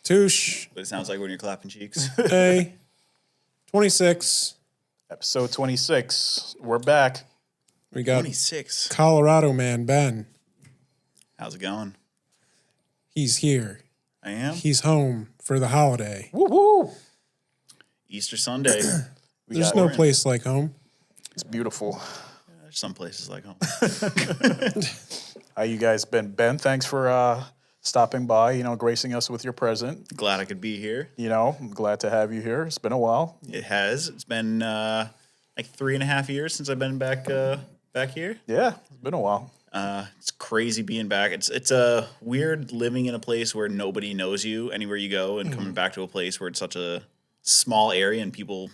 Touche. What it sounds like when you're clapping cheeks. Hey, 26. Episode 26. We're back. We got 26. Colorado man, Ben. How's it going? He's here. I am. He's home for the holiday. Woo woo. Easter Sunday. There's no place like home. It's beautiful. There's some places like home. How you guys been? Ben, thanks for stopping by, gracing us with your present. Glad I could be here. I'm glad to have you here. It's been a while. It has. It's been like 3.5 years since I've been back here. Yeah, it's been a while. It's crazy being back. It's weird living in a place where nobody knows you anywhere you go, and coming back to a place where it's such a small area and people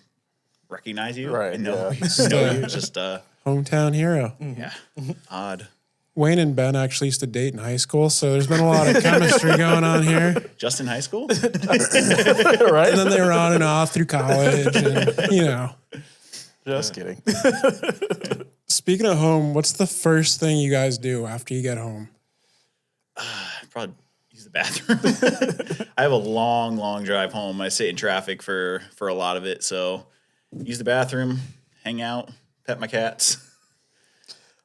recognize you. Right, And know, yeah. know you. It's just Hometown hero. yeah, odd. Wayne and Ben actually used to date in high school, so there's been a lot of chemistry going on here. Just in high school? Right? And then they were on and off through college, and, Just kidding. Speaking of home, what's the first thing you guys do after you get home? Probably use the bathroom. I have a long drive home. I sit in traffic for a lot of it, so use the bathroom, hang out, pet my cats.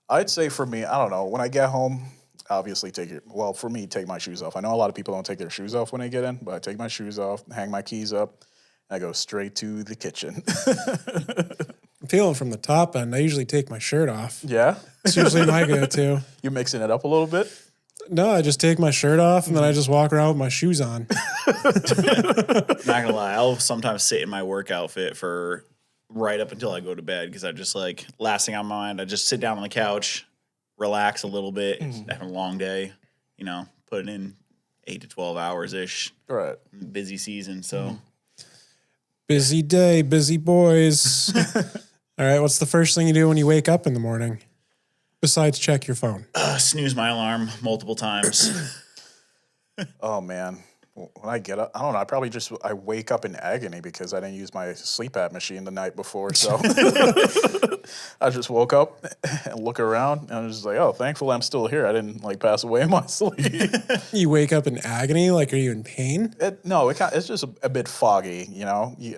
I'd say for me, I don't know, when I get home, obviously take my shoes off. I know a lot of people don't take their shoes off when they get in, but I take my shoes off, hang my keys up, and I go straight to the kitchen. I'm feeling from the top end. I usually take my shirt off. Yeah? It's usually my go-to. You mixing it up a little bit? No, I just take my shirt off, and then I just walk around with my shoes on. Not gonna lie, I'll sometimes sit in my work outfit for right up until I go to bed, because I just like, last thing on my mind, I just sit down on the couch, relax a little bit, have a long day, put it in 8 to 12 hours-ish. Right. Busy season, so. Busy day, busy boys. All right, what's the first thing you do when you wake up in the morning? Besides check your phone. Snooze my alarm multiple times. Oh, man. When I get up, I don't know, I wake up in agony because I didn't use my CPAP machine the night before, so I just woke up and look around, and I was just like, oh, thankfully I'm still here. I didn't, pass away in my sleep. You wake up in agony? Like, are you in pain? It's just a bit foggy,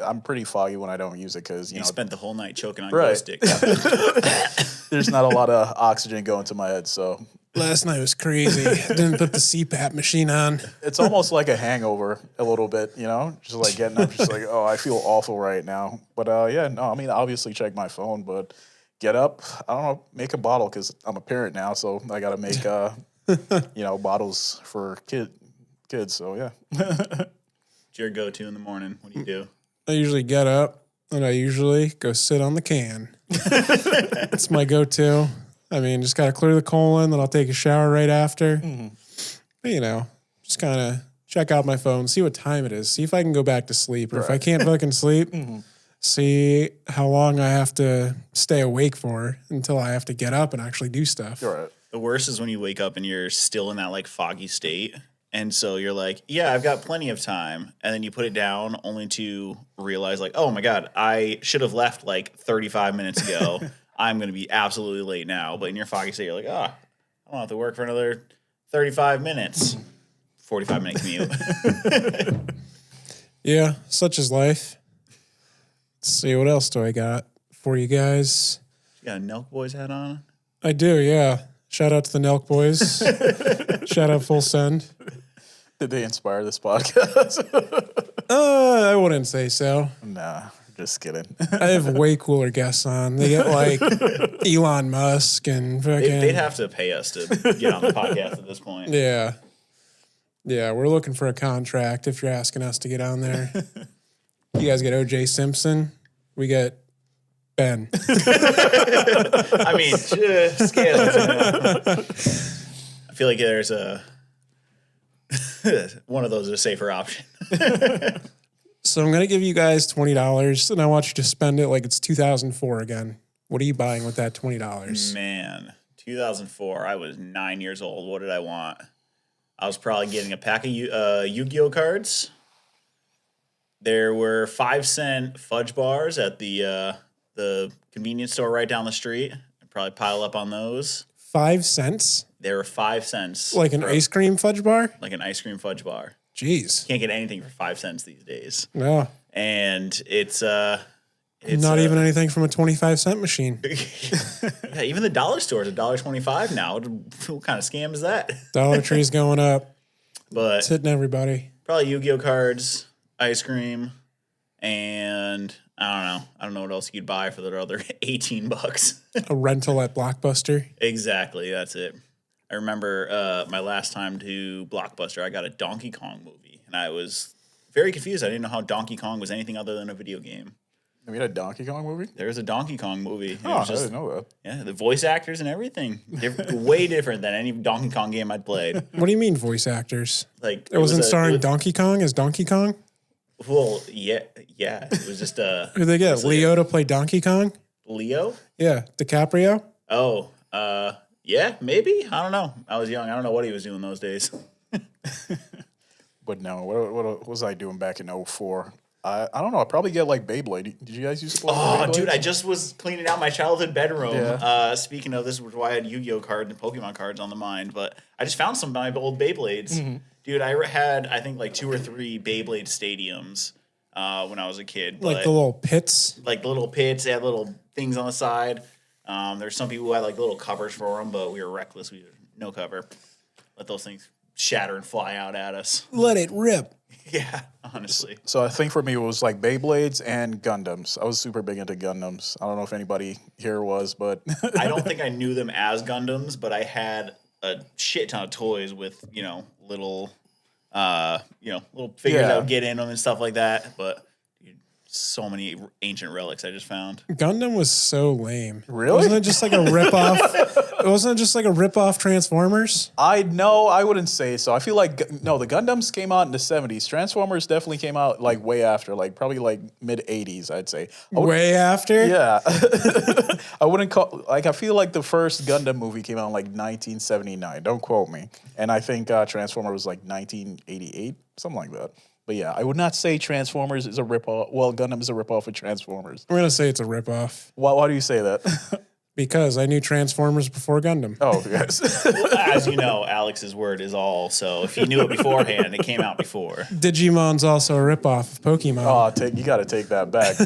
I'm pretty foggy when I don't use it because, You spent the whole night choking on Right. glow sticks. there's not a lot of oxygen going to my head, so. Last night was crazy. Didn't put the CPAP machine on. It's almost like a hangover a little bit, just like getting up, just like, oh, I feel awful right now. But obviously check my phone, but get up, I don't know, make a bottle because I'm a parent now, so I got to make, bottles for kids. So yeah. What's your go-to in the morning? What do you do? I usually get up and I usually go sit on the can. It's my go-to. Just got to clear the colon, then I'll take a shower right after. Mm-hmm. But, just kind of check out my phone, see what time it is, see if I can go back to sleep. Or if I can't fucking sleep, see how long I have to stay awake for until I have to get up and actually do stuff. Right. The worst is when you wake up and you're still in that, foggy state. And so you're like, yeah, I've got plenty of time. And then you put it down only to realize, oh, my God, I should have left, 35 minutes ago. I'm going to be absolutely late now. But in your foggy state, you're like, I don't have to work for another 35 minutes. 45-minute commute. Yeah, such is life. Let's see, what else do I got for you guys? You got a Nelk Boys hat on? I do, yeah. Shout out to the Nelk Boys. Shout out Full Send. Did they inspire this podcast? I wouldn't say so. Nah. Just kidding. I have way cooler guests on. They get Elon Musk and fucking. They'd have to pay us to get on the podcast at this point. Yeah. Yeah, we're looking for a contract if you're asking us to get on there. You guys get O.J. Simpson. We get Ben. Scales. I feel like there's one of those is a safer option. So I'm going to give you guys $20, and I want you to spend it like it's 2004 again. What are you buying with that $20? Man, 2004, I was 9 years old. What did I want? I was probably getting a pack of Yu-Gi-Oh cards. There were 5-cent fudge bars at the convenience store right down the street. I'd probably pile up on those. 5 cents? They were 5 cents. Like an ice cream fudge bar? Like an ice cream fudge bar. Jeez. Can't get anything for 5 cents these days. No. And it's not even anything from a 25-cent machine. Yeah, even the dollar store is $1.25 now. What kind of scam is that? Dollar Tree's going up. But It's hitting everybody. probably Yu-Gi-Oh cards, ice cream, and I don't know what else you'd buy for the other $18. A rental at Blockbuster. Exactly, that's it. I remember my last time to Blockbuster, I got a Donkey Kong movie, and I was very confused. I didn't know how Donkey Kong was anything other than a video game. You mean a Donkey Kong movie? There was a Donkey Kong movie. It Oh, was I just, didn't know that. yeah, the voice actors and everything. Way different than any Donkey Kong game I'd played. What do you mean voice actors? Like It wasn't starring it was- Donkey Kong as Donkey Kong? Well, yeah. It was just Who they get? it's like Leo to play Donkey Kong? Leo. Yeah. DiCaprio? Oh, yeah, maybe. I don't know. I was young. I don't know what he was doing those days. But no, what was I doing back in 04? I don't know. I'd probably get like Beyblade. Did you guys used to play Oh, Beyblades? dude, I just was cleaning out my childhood bedroom. Yeah. Speaking of, this was why I had Yu-Gi-Oh cards and Pokemon cards on the mind, but I just found some of my old Beyblades. Mm-hmm. Dude, I had, I think, like 2 or 3 Beyblade stadiums when I was a kid. Like but the little pits? like the little pits, they had little things on the side. There's some people who had like little covers for them, but we were reckless. We had no cover. Let those things shatter and fly out at us. Let it rip. Yeah, honestly. So I think for me it was like Beyblades and Gundams. I was super big into Gundams. I don't know if anybody here was, but I don't think I knew them as Gundams, but I had a shit ton of toys with, little little figures Yeah. that would get in them and stuff like that. But dude, so many ancient relics I just found. Gundam was so lame. Really? Wasn't it just like a ripoff? Wasn't it just like a ripoff Transformers? I wouldn't say so. I feel like no, the Gundams came out in the 70s. Transformers definitely came out like way after, like probably like mid 80s, I'd say. Way after? Yeah. I wouldn't call I feel like the first Gundam movie came out in like 1979. Don't quote me. And I think Transformer was like 1988, something like that. But yeah, I would not say Transformers is a ripoff. Well, Gundam is a ripoff of Transformers. I'm going to say it's a ripoff Why do you say that? because I knew Transformers before Gundam. Oh, yes. As you know, Alex's word is all. So if you knew it beforehand, it came out before. Digimon's also a ripoff of Pokemon. Oh, you got to take that back.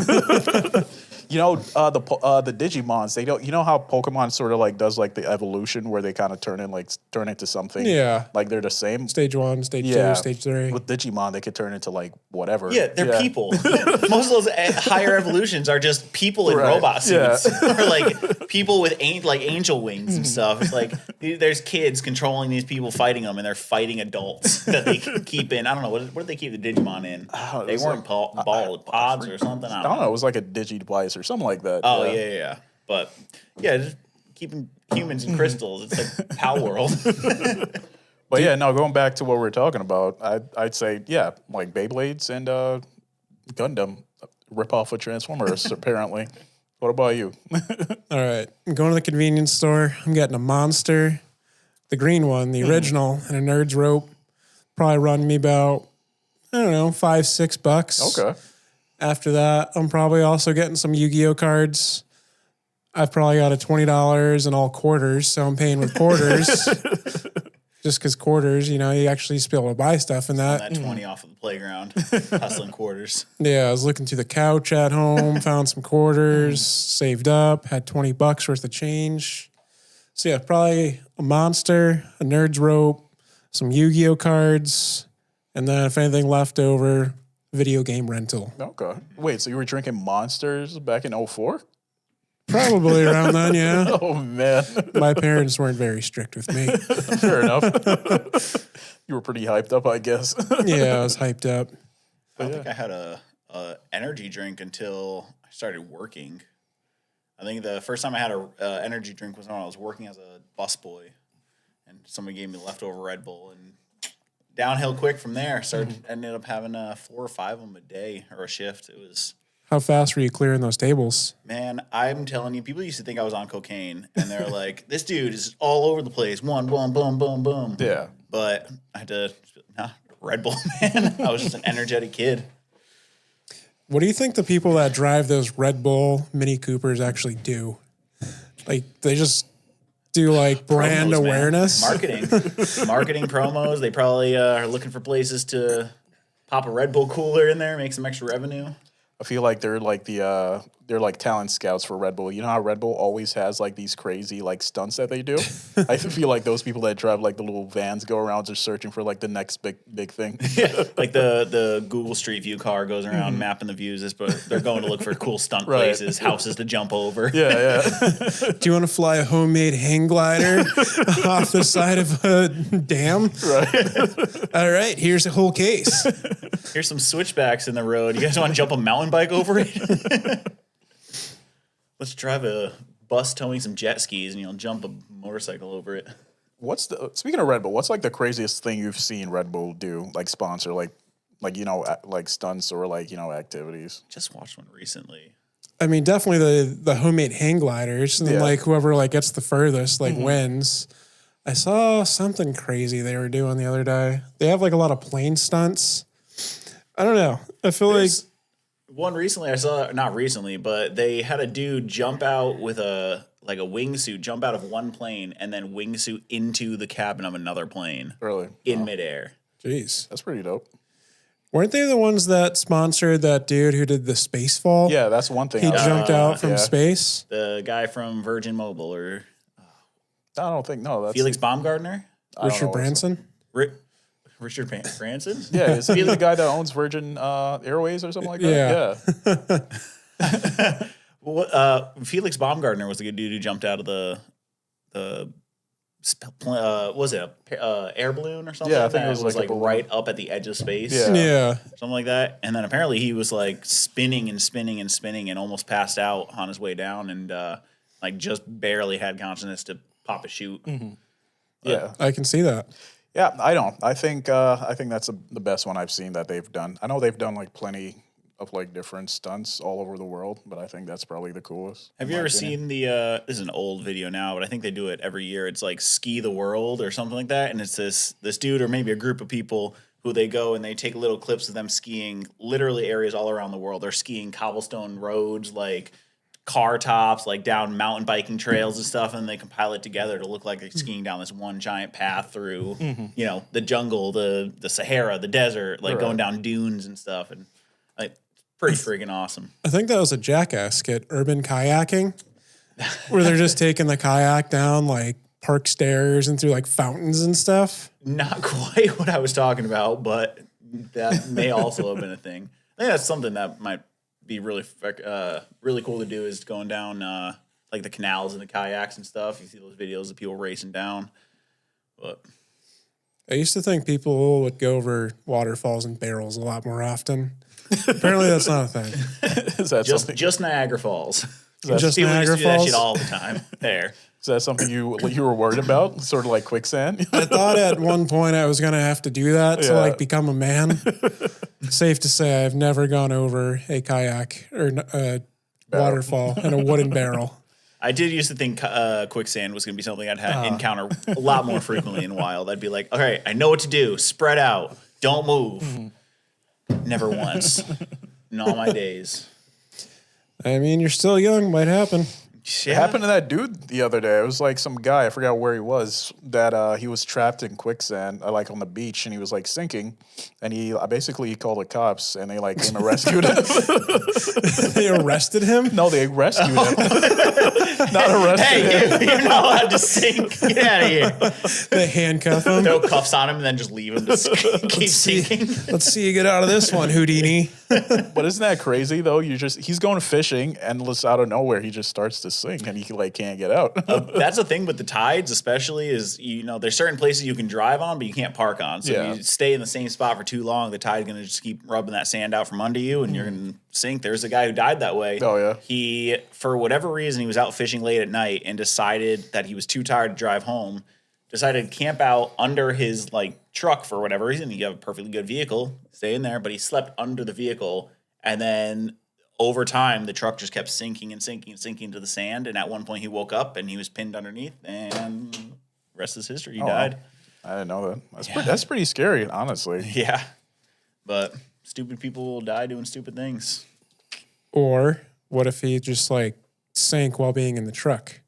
The Digimons, they don't. You know how Pokemon sort of like does like the evolution where they kind of turn into something. Yeah. Like they're the same. Stage 1, Stage Yeah. 2, Stage 3. With Digimon, they could turn into like whatever. Yeah, they're people. Most of those higher evolutions are just people in Right. robot Yeah. suits, or like people with angel wings and stuff. It's like there's kids controlling these people, fighting them, and they're fighting adults that they keep in. I don't know what did they keep the Digimon in? They was weren't ball pods or something. I don't know. It was like a Digi-Device or something like that. Oh yeah. But yeah, just keeping humans in crystals. It's like Pal World. But yeah, no. Going back to what we were talking about, I'd say yeah, like Beyblades and Gundam rip off of Transformers. Apparently. What about you? All right. I'm going to the convenience store. I'm getting a Monster, the green one, the original, and a Nerd's Rope. Probably run me about, I don't know, $5-6. Okay. After that, I'm probably also getting some Yu-Gi-Oh cards. I've probably got a $20 and all quarters, so I'm paying with quarters. Just because quarters, you actually used to be able to buy stuff in that. That 20 off of the playground, hustling quarters. Yeah, I was looking through the couch at home, found some quarters, saved up, had $20 worth of change. So yeah, probably a Monster, a Nerd's Rope, some Yu-Gi-Oh cards, and then if anything left over, video game rental. Okay. Wait, so you were drinking Monsters back in 04? Probably around then, yeah. Oh, man. My parents weren't very strict with me. Fair enough. You were pretty hyped up, I guess. Yeah, I was hyped up. I don't think I had a energy drink until I started working. I think the first time I had a energy drink was when I was working as a busboy, and somebody gave me leftover Red Bull, and downhill quick from there. Ended up having 4 or 5 of them a day or a shift. It was. How fast were you clearing those tables? Man, I'm telling you, people used to think I was on cocaine, and they're like, "This dude is all over the place. One, boom, boom, boom, boom." Yeah. But I had to Red Bull, man. I was just an energetic kid. What do you think the people that drive those Red Bull Mini Coopers actually do? Like, they just do like brand Promos, man. awareness? Marketing promos. They probably are looking for places to pop a Red Bull cooler in there, make some extra revenue. I feel like they're like they're like talent scouts for Red Bull. You know how Red Bull always has like these crazy like stunts that they do? I feel like those people that drive like the little vans go around just searching for like the next big thing. Yeah, like the Google Street View car goes around mapping the views, but they're going to look for cool stunt places, houses to jump over. Yeah. Do you want to fly a homemade hang glider off the side of a dam? Right. All right, here's a whole case. Here's some switchbacks in the road. You guys want to jump a mountain bike over it? Let's drive a bus towing some jet skis and jump a motorcycle over it. Speaking of Red Bull, what's like the craziest thing you've seen Red Bull do, like sponsor, like like stunts or like activities? Just watched one recently. I mean, definitely the homemade hang gliders, and then like whoever like gets the furthest like wins. I saw something crazy they were doing the other day. They have like a lot of plane stunts. I don't know. I feel There's one recently I saw, not recently, but they had a dude jump out with a wingsuit, jump out of one plane and then wingsuit into the cabin of another plane. Really? In midair. jeez. That's pretty dope. Weren't they the ones that sponsored that dude who did the space fall? Yeah, that's one thing. He jumped out from space. The guy from Virgin Mobile or I don't think That's Felix Baumgartner? Richard Branson. Richard Branson? Yeah, is he the guy that owns Virgin Airways or something like that? Yeah. Well, Felix Baumgartner was the good dude who jumped out of the was it a air balloon or something? Yeah, I think that it was like a balloon. right up at the edge of space. Yeah. Something like that. And then apparently he was like spinning and spinning and spinning and almost passed out on his way down and like just barely had consciousness to pop a chute. Yeah. I can see that. Yeah, I don't. I think that's the best one I've seen that they've done. I know they've done like plenty of like different stunts all over the world, but I think that's probably the coolest. Have you ever seen the this is an old video now, but I think they do it every year. It's like Ski the World or something like that. And it's this dude or maybe a group of people who they go and they take little clips of them skiing literally areas all around the world. They're skiing cobblestone roads, like car tops, like down mountain biking trails and stuff, and they compile it together to look like they're skiing down this one giant path through, the jungle, the Sahara, the desert, like going down dunes and stuff. And like pretty freaking awesome. I think that was a Jackass skit, urban kayaking, where they're just taking the kayak down like park stairs and through like fountains and stuff. Not quite what I was talking about, but that may also have been a thing. I think that's something that might be really cool to do, is going down like the canals and the kayaks and stuff. You see those videos of people racing down. But I used to think people would go over waterfalls and barrels a lot more often. Apparently that's not a thing. Is that something? just Niagara Falls. Just People Niagara used to do that Falls? shit all the time. There. Is that something you were worried about? Sort of like quicksand? I thought at one point I was going to have to do that to like become a man. Safe to say I've never gone over a kayak or a waterfall in a wooden barrel. I did used to think quicksand was going to be something I'd encounter a lot more frequently in wild. I'd be like, all right, I know what to do. Spread out. Don't move. Never once in all my days. I mean, you're still young. Might happen. It happened to that dude the other day. It was like some guy, I forgot where he was, that he was trapped in quicksand, like on the beach, and he was like sinking. And he called the cops, and they like came and rescued him. They arrested him? No, they rescued him. Not arrested him. Hey, you're not allowed to sink. Get out of here. They handcuff him. Throw cuffs on him and then just leave him to keep sinking. Let's see you get out of this one, Houdini. But isn't that crazy though? He's going fishing, and just out of nowhere, he just starts to sink, and he like can't get out. That's the thing with the tides, especially, is there's certain places you can drive on, but you can't park on. So if you stay in the same spot for too long, the tide's gonna just keep rubbing that sand out from under you, and you're gonna sink. There's a guy who died that way. Oh yeah. He, for whatever reason, he was out fishing late at night and decided that he was too tired to drive home. Decided to camp out under his like truck for whatever reason. You have a perfectly good vehicle, stay in there, but he slept under the vehicle, and then over time the truck just kept sinking and sinking and sinking into the sand. And at one point he woke up and he was pinned underneath, and rest is history. He died. I didn't know that. That's pretty scary, honestly. Yeah, but stupid people will die doing stupid things. Or what if he just like sank while being in the truck?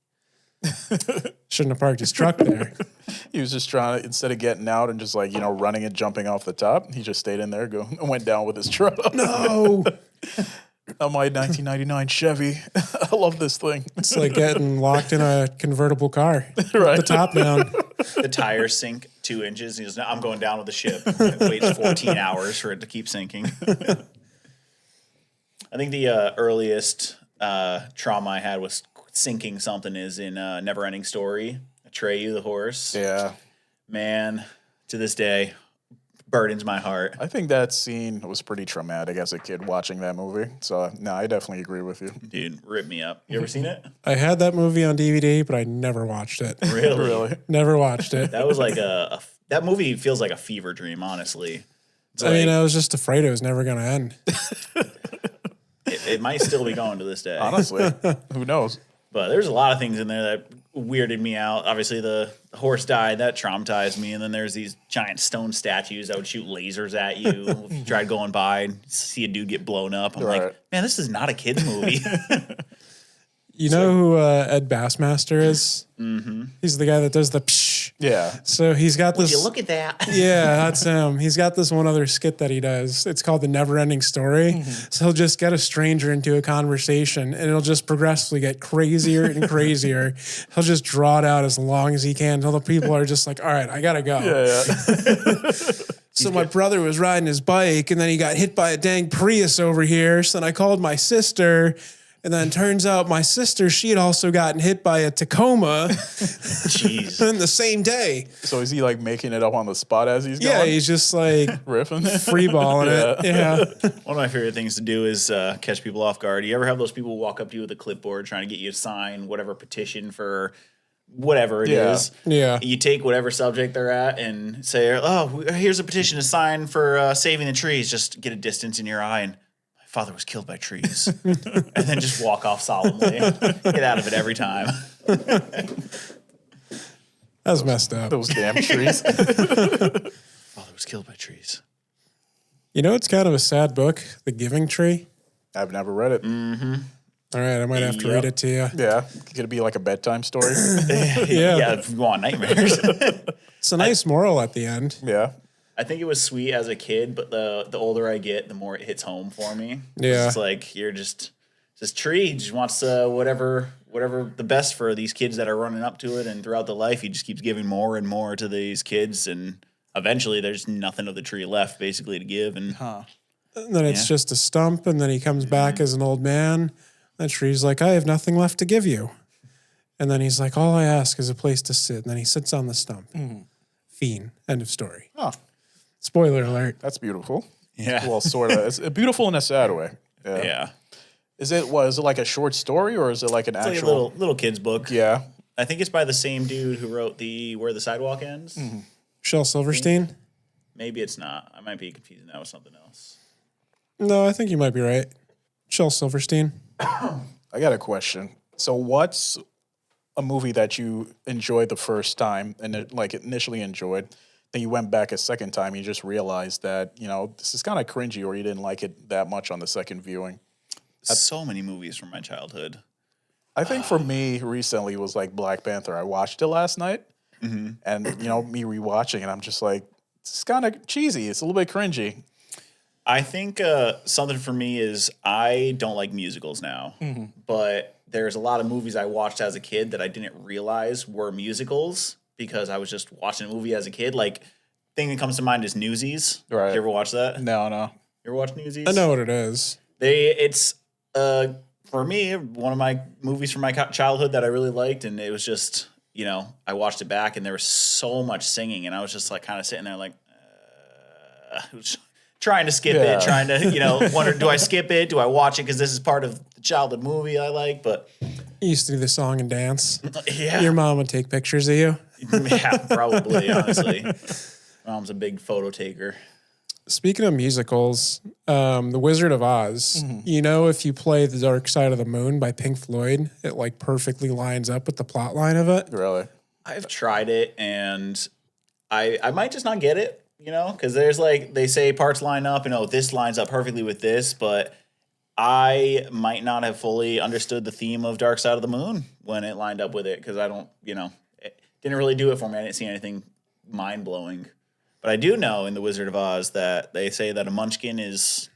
Shouldn't have parked his truck there. He was just trying to, instead of getting out and just like, running and jumping off the top, he just stayed in there, went down with his truck. No. On my 1999 Chevy. I love this thing. It's like getting locked in a convertible car. Right. The top down. The tires sink 2 inches. He goes, no, I'm going down with the ship. It waits 14 hours for it to keep sinking. I think the earliest trauma I had was sinking something is in Neverending Story. Atreyu, the horse. Yeah. Man, to this day, burdens my heart. I think that scene was pretty traumatic as a kid watching that movie. So, no, I definitely agree with you. Dude, rip me up. You ever seen it? I had that movie on DVD, but I never watched it. Really? Never watched it. That was like that movie feels like a fever dream, honestly. It's I mean, I was just afraid it was never going to end. it might still be going to this day. Honestly, who knows? But there's a lot of things in there that weirded me out. Obviously, the horse died. That traumatized me. And then there's these giant stone statues that would shoot lasers at you. If you tried going by and see a dude get blown up. I'm like, man, this is not a kid's movie. You know who Ed Bassmaster is? Mm-hmm. He's the guy that does the psh. Yeah. So he's got this. Would you look at that? Yeah, that's him. He's got this one other skit that he does. It's called The Never-Ending Story. Mm-hmm. So he'll just get a stranger into a conversation, and it'll just progressively get crazier and crazier. He'll just draw it out as long as he can until the people are just like, all right, I got to go. Yeah. So my brother was riding his bike, and then he got hit by a dang Prius over here. So then I called my sister. And then turns out my sister, she had also gotten hit by a Tacoma Jeez. in the same day. So is he like making it up on the spot as he's going? Yeah, he's just like riffing, freeballing it. Yeah. One of my favorite things to do is catch people off guard. You ever have those people walk up to you with a clipboard trying to get you to sign whatever petition for whatever it is? Yeah. You take whatever subject they're at and say, oh, here's a petition to sign for saving the trees. Just get a distance in your eye and father was killed by trees, and then just walk off solemnly. Get out of it every time. That's messed up. Those damn trees. Father was killed by trees. You know, it's kind of a sad book, The Giving Tree. I've never read it. Mm-hmm. All right, I might have to read it to you. Yeah. Could it be like a bedtime story? Yeah, if you want nightmares. It's a nice moral at the end. Yeah. I think it was sweet as a kid, but the older I get, the more it hits home for me. Yeah. It's like you're just this tree just wants whatever the best for these kids that are running up to it, and throughout the life, he just keeps giving more and more to these kids, and eventually there's nothing of the tree left basically to give. And And then it's just a stump, and then he comes back as an old man. That tree's like, I have nothing left to give you. And then he's like, all I ask is a place to sit. And then he sits on the stump. Fiend. End of story. Oh, Spoiler alert. that's beautiful. yeah, Well, sort of. It's beautiful in a sad way. Yeah. yeah. Is it like a short story or is it like an It's like actual? a little kid's book. Yeah. I think it's by the same dude who wrote the Where the Sidewalk Ends. Shel Silverstein? Maybe it's not. I might be confusing that with something else. No, I think you might be right. Shel Silverstein. I got a question. So, what's a movie that you enjoyed the first time and initially enjoyed? Then you went back a second time. You just realized that this is kind of cringy, or you didn't like it that much on the second viewing. So many movies from my childhood. I think for me recently was like Black Panther. I watched it last night, and me rewatching it, I'm just like, it's kind of cheesy. It's a little bit cringy. I think something for me is I don't like musicals now, but there's a lot of movies I watched as a kid that I didn't realize were musicals because I was just watching a movie as a kid. Like, thing that comes to mind is Newsies. Right. You ever watch that? No. You ever watch Newsies? I know what it is. It's for me one of my movies from my childhood that I really liked, and it was just I watched it back and there was so much singing, and I was just like kind of sitting there like trying to skip it, trying to wonder, do I skip it? Do I watch it because this is part of the childhood movie I like? But You used to do the song and dance. yeah, Your mom would take pictures of you. yeah, probably honestly. Mom's a big photo taker. Speaking of musicals, The Wizard of Oz, if you play The Dark Side of the Moon by Pink Floyd, it like perfectly lines up with the plot line of it. Really? I've tried it and I might just not get it, because there's like, they say parts line up and this lines up perfectly with this, but I might not have fully understood the theme of Dark Side of the Moon when it lined up with it because I don't, it didn't really do it for me. I didn't see anything mind blowing. But I do know in The Wizard of Oz that they say that a munchkin is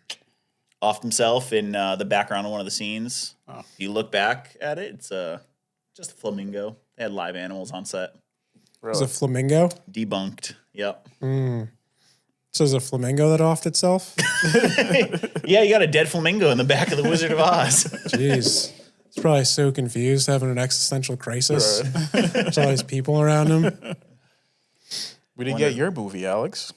off himself in the background of one of the scenes. Oh. If you look back at it, it's just a flamingo. They had live animals on set. Really? Is a flamingo? Debunked. Yep. So is a flamingo that offed itself? Yeah, you got a dead flamingo in the back of The Wizard of Oz. Jeez. He's probably so confused, having an existential crisis. Right. There's all these people around him. We didn't get your movie, Alex.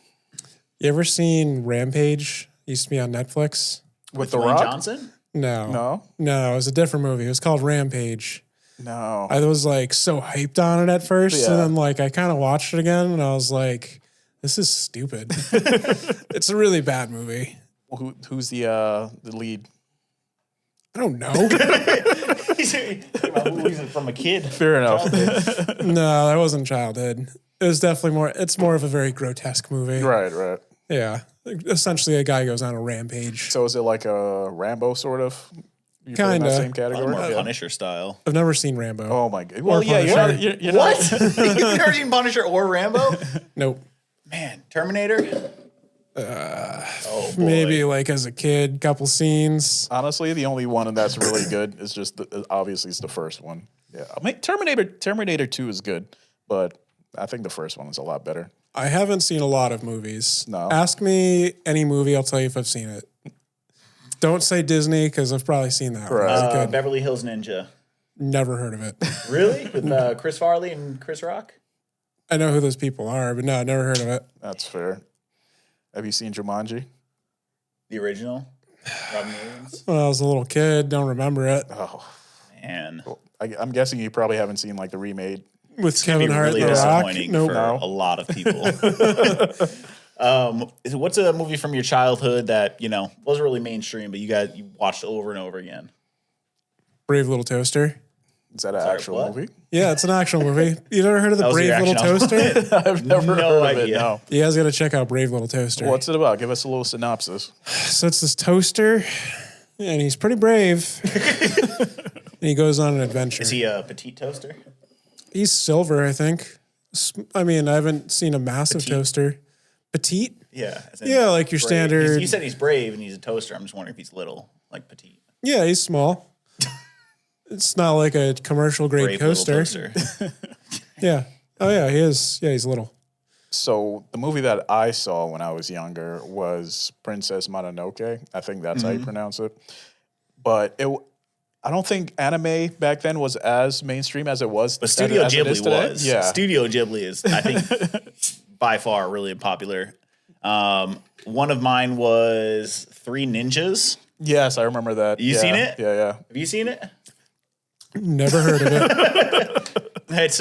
You ever seen Rampage? Used to be on Netflix. With The Dwayne Rock? Johnson? No, it was a different movie. It was called Rampage. No. I was like so hyped on it at first, and then like I kind of watched it again, and I was like, "This is stupid." It's a really bad movie. Who's the lead? I don't know. He's from a kid. Fair enough. No, that wasn't childhood. It was definitely more. It's more of a very grotesque movie. Right. Yeah, essentially a guy goes on a rampage. So is it like a Rambo sort of? Kind of same category. More Punisher style. I've never seen Rambo. Oh my god! Well, yeah, you're what? You've never seen Punisher or Rambo? Nope. Man, Terminator. Maybe like as a kid, couple scenes. Honestly, the only one that's really good is just obviously it's the first one. Yeah, I mean Terminator 2 is good, but I think the first one is a lot better. I haven't seen a lot of movies. No. Ask me any movie, I'll tell you if I've seen it. Don't say Disney because I've probably seen that. Right. Beverly Hills Ninja. Never heard of it. Really? With Chris Farley and Chris Rock? I know who those people are, but no, never heard of it. That's fair. Have you seen Jumanji? The original? Robin Williams? When I was a little kid, don't remember it. Oh, man. Well, I'm guessing you probably haven't seen like the remade. With Kevin Hart really and The Rock? disappointing for a lot of people. What's a movie from your childhood that, wasn't really mainstream, but you watched over and over again? Brave Little Toaster. Is that an actual movie? Yeah, it's an actual movie. You never heard of the Brave Little Toaster? I've never heard of it. No. You guys got to check out Brave Little Toaster. What's it about? Give us a little synopsis. So it's this toaster, and he's pretty brave. And he goes on an adventure. Is he a petite toaster? He's silver, I think. I mean, I haven't seen a massive toaster. Petite? Yeah. Yeah, like your brave. standard. You said he's brave and he's a toaster. I'm just wondering if he's little, like petite. Yeah, he's small. It's not like a commercial grade toaster. Yeah. Oh, yeah, he is. Yeah, he's little. So the movie that I saw when I was younger was Princess Mononoke. I think that's how you pronounce it. But I don't think anime back then was as mainstream as it was. But Studio Ghibli was. Yeah. Studio Ghibli is, I think, by far really popular. One of mine was Three Ninjas. Yes, I remember that. You seen it? Yeah. Have you seen it? Never heard of it. It's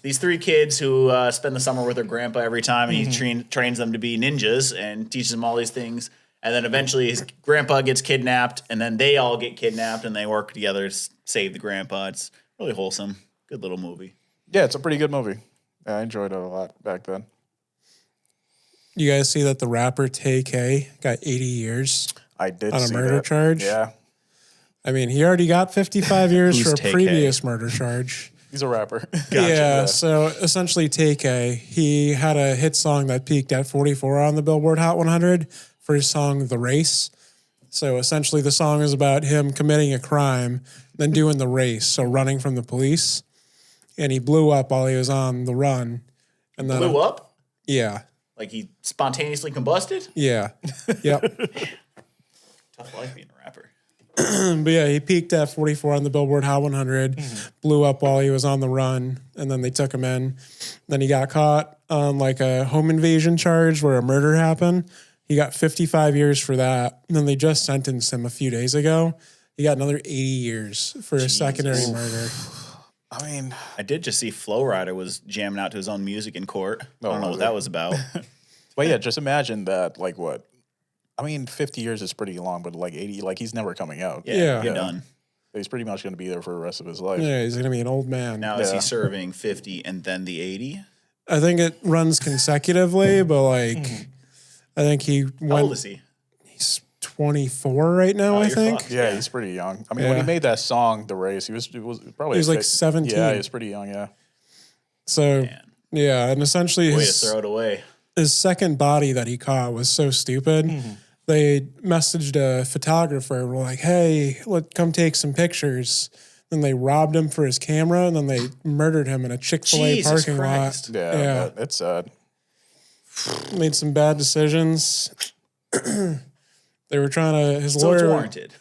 these three kids who spend the summer with their grandpa every time, and he trains them to be ninjas and teaches them all these things. And then eventually his grandpa gets kidnapped, and then they all get kidnapped, and they work together to save the grandpa. It's really wholesome. Good little movie. Yeah, it's a pretty good movie. Yeah, I enjoyed it a lot back then. You guys see that the rapper Tay-K got 80 years I did on a see murder that. charge? Yeah. I mean, he already got 55 years for a Tay-K? previous murder charge. He's a rapper. Yeah, so essentially Tay-K, he had a hit song that peaked at 44 on the Billboard Hot 100 for his song The Race. So essentially the song is about him committing a crime, then doing the race, so running from the police. And he blew up while he was on the run. And then Blew up? Yeah. Like he spontaneously combusted? Yeah. Yep. Tough life being a rapper. But yeah, he peaked at 44 on the Billboard Hot 100, blew up while he was on the run, and then they took him in. Then he got caught on like a home invasion charge where a murder happened. He got 55 years for that. And then they just sentenced him a few days ago. He got another 80 years for a secondary murder. I mean, I did just see Flow Rider was jamming out to his own music in court. I don't know what that was about. but yeah, just imagine that, like what? I mean, 50 years is pretty long, but like 80, like he's never coming out. Yeah. You're done. He's pretty much going to be there for the rest of his life. Yeah, he's going to be an old man. Now, is he serving 50 and then the 80? I think it runs consecutively, but like, I think he went. How old is he? He's 24 right now, I you're think. fucked. Yeah, he's pretty young. I mean, when he made that song, The Race, he was probably He was like 17. Yeah, he was pretty young. Yeah. So, Man. yeah, and essentially Way to throw it away. his second body that he caught was so stupid. They messaged a photographer, were like, hey, come take some pictures. Then they robbed him for his camera, and then they murdered him in a Chick-fil-A Jesus parking Christ. lot. Yeah, it's sad. Made some bad decisions. They were trying to, his So it's lawyer, warranted.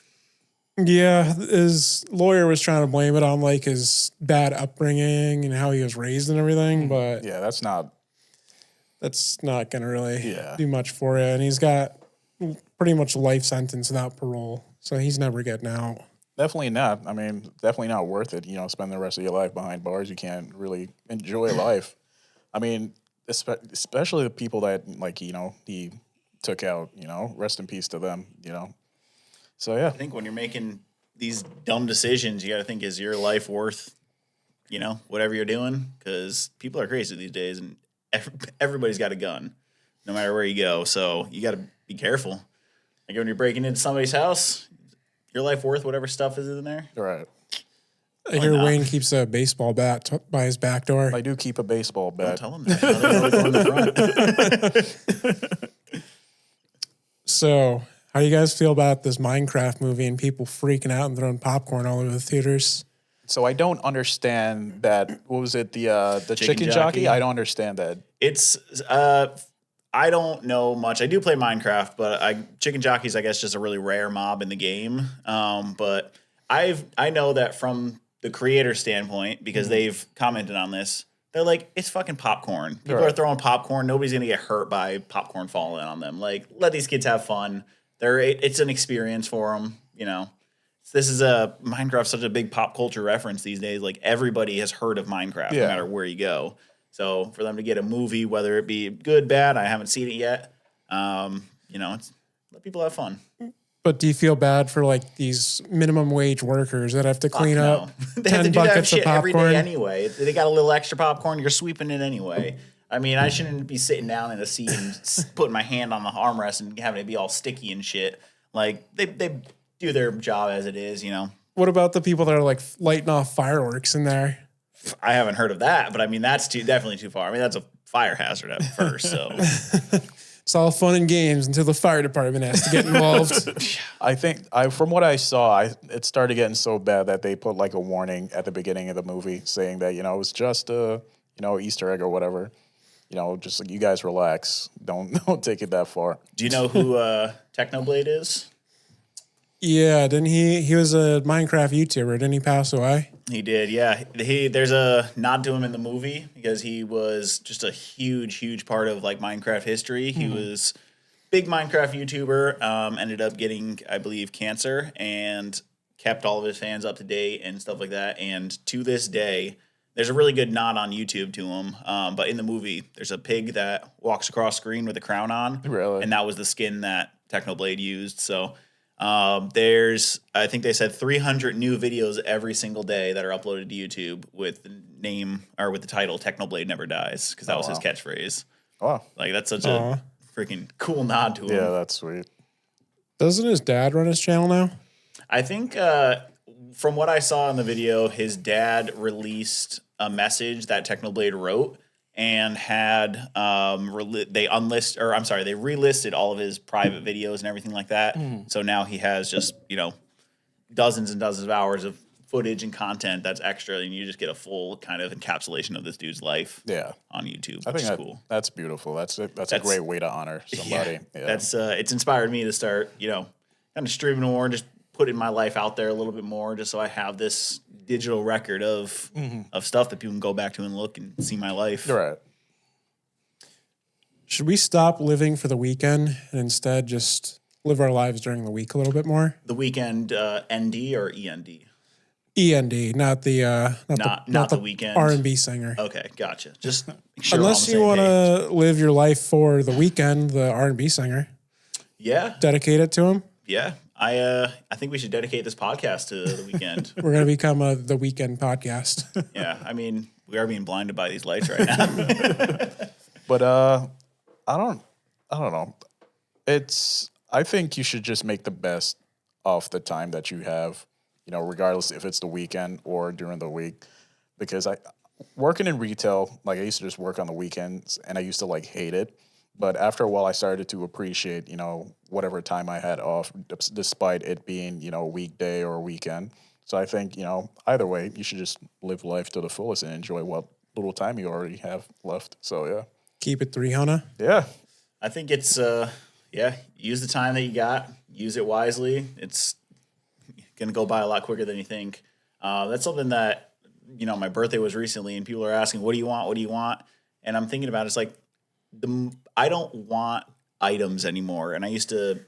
yeah, his lawyer was trying to blame it on like his bad upbringing and how he was raised and everything, but Yeah, that's not. that's not going to really Yeah. do much for you. And he's got pretty much a life sentence without parole, so he's never getting out. Definitely not. I mean, definitely not worth it. Spend the rest of your life behind bars. You can't really enjoy life. I mean, especially the people that he took out. Rest in peace to them. So yeah, I think when you're making these dumb decisions, you got to think, is your life worth, whatever you're doing? Because people are crazy these days, and everybody's got a gun, no matter where you go. So you got to be careful. Like when you're breaking into somebody's house, your life worth whatever stuff is in there? right. I hear not? Wayne keeps a baseball bat by his back door. I do keep a baseball Don't bat. tell them that. How they know to go in the front. So, how do you guys feel about this Minecraft movie and people freaking out and throwing popcorn all over the theaters? So I don't understand that. What was it? The chicken jockey? I don't understand that. It's I don't know much. I do play Minecraft, but chicken jockeys, I guess, just a really rare mob in the game. But I know that from the creator standpoint, because they've commented on this, they're like, it's fucking popcorn. People are throwing popcorn. Nobody's gonna get hurt by popcorn falling on them. Like, let these kids have fun. It's an experience for them. This is Minecraft's such a big pop culture reference these days. Like, everybody has heard of Minecraft, no matter where you go. So for them to get a movie, whether it be good, bad, I haven't seen it yet. It's let people have fun. But do you feel bad for like these minimum wage workers that have to clean up They have 10 to do that buckets of shit every popcorn? day anyway. They got a little extra popcorn, you're sweeping it anyway. I mean, I shouldn't be sitting down in a seat and putting my hand on the armrest and having it be all sticky and shit. Like, they do their job as it is, What about the people that are like lighting off fireworks in there? I haven't heard of that, but I mean, that's definitely too far. I mean, that's a fire hazard at first, so. It's all fun and games until the fire department has to get involved. I think from what I saw, it started getting so bad that they put like a warning at the beginning of the movie saying that it was just a Easter egg or whatever. Just like, you guys relax. Don't take it that far. Do you know who Technoblade is? Yeah, didn't he was a Minecraft YouTuber, didn't he pass away? He did, yeah. There's a nod to him in the movie because he was just a huge part of like Minecraft history. He was big Minecraft YouTuber, ended up getting, I believe, cancer and kept all of his fans up to date and stuff like that. And to this day, there's a really good nod on YouTube to him. But in the movie, there's a pig that walks across screen with a crown on. Really? And that was the skin that Technoblade used. So there's, I think they said 300 new videos every single day that are uploaded to YouTube with the name or with the title "Technoblade Never Dies" because that was his catchphrase. Oh, Like, that's such a freaking cool nod to him. yeah, that's sweet. Doesn't his dad run his channel now? I think from what I saw in the video, his dad released a message that Technoblade wrote and had they relisted all of his private videos and everything like that. So now he has just dozens and dozens of hours of footage and content that's extra, and you just get a full kind of encapsulation of this dude's life. Yeah, on YouTube, I which think is cool. That's beautiful. That's a great way to honor somebody. Yeah. That's it's inspired me to start kind of streaming more, just putting my life out there a little bit more, just so I have this digital record of stuff that people can go back to and look and see my life. Right. Should we stop living for the weekend and instead just live our lives during the week a little bit more? The weekend, ND or END? END, not the Not the weekend. R&B singer. Okay, gotcha. Just make sure Unless you want to live your life for the weekend, the R&B singer, Yeah, dedicate it to him. yeah. I think we should dedicate this podcast to the weekend. We're gonna become the weekend podcast. Yeah, I mean, we are being blinded by these lights right now. But I don't know. I think you should just make the best of the time that you have, regardless if it's the weekend or during the week. Because working in retail, like I used to just work on the weekends and I used to like hate it. But after a while, I started to appreciate, whatever time I had off, despite it being, a weekday or a weekend. So I think, either way, you should just live life to the fullest and enjoy what little time you already have left. So, yeah. Keep it 300. Yeah. I think it's, use the time that you got, use it wisely. It's going to go by a lot quicker than you think. That's something that, my birthday was recently and people are asking, what do you want? What do you want? And I'm thinking about it, it's like, I don't want items anymore. And I used to,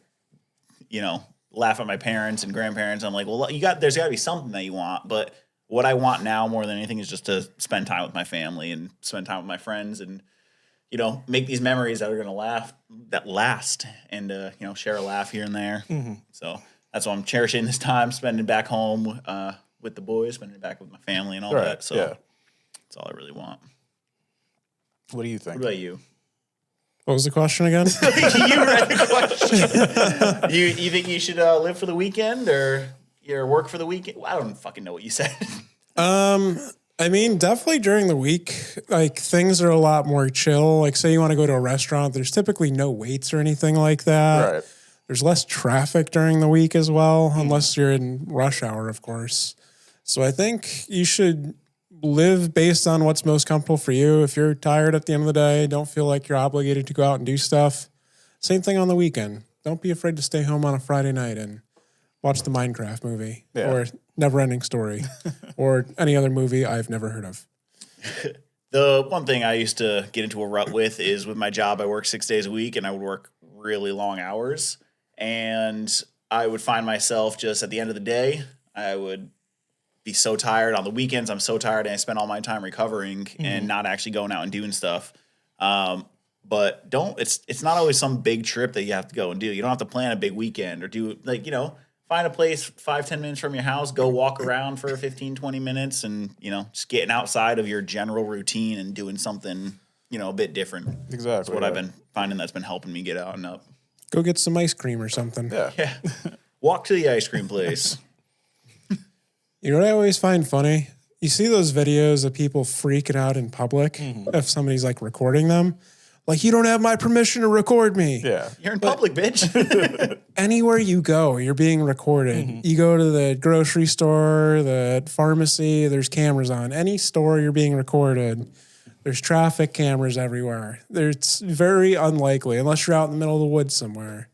laugh at my parents and grandparents. I'm like, well, there's got to be something that you want. But what I want now more than anything is just to spend time with my family and spend time with my friends and, make these memories that are going to last and, share a laugh here and there. Mm-hmm. So that's why I'm cherishing this time, spending back home with the boys, spending it back with my family and all that. So that's all I really want. What do you think? What about you? What was the question again? You read the question. You think you should live for the weekend or work for the weekend? Well, I don't fucking know what you said. I mean, definitely during the week, like things are a lot more chill. Like say you want to go to a restaurant, there's typically no waits or anything like that. Right. There's less traffic during the week as well, unless you're in rush hour, of course. So I think you should live based on what's most comfortable for you. If you're tired at the end of the day, don't feel like you're obligated to go out and do stuff. Same thing on the weekend. Don't be afraid to stay home on a Friday night and watch the Minecraft movie or Neverending Story or any other movie I've never heard of. The one thing I used to get into a rut with is with my job, I work 6 days a week and I would work really long hours. And I would find myself just at the end of the day, I would be so tired. On the weekends, I'm so tired and I spend all my time recovering and not actually going out and doing stuff. But it's not always some big trip that you have to go and do. You don't have to plan a big weekend or do find a place 5-10 minutes from your house, go walk around for 15-20 minutes and, just getting outside of your general routine and doing something, a bit different. Exactly. That's what I've been finding that's been helping me get out and up. Go get some ice cream or something. Yeah. Walk to the ice cream place. You know what I always find funny? You see those videos of people freaking out in public if somebody's like recording them. Like, you don't have my permission to record me. Yeah. You're in public, bitch. Anywhere you go, you're being recorded. You go to the grocery store, the pharmacy, there's cameras on. Any store, you're being recorded. There's traffic cameras everywhere. It's very unlikely, unless you're out in the middle of the woods somewhere.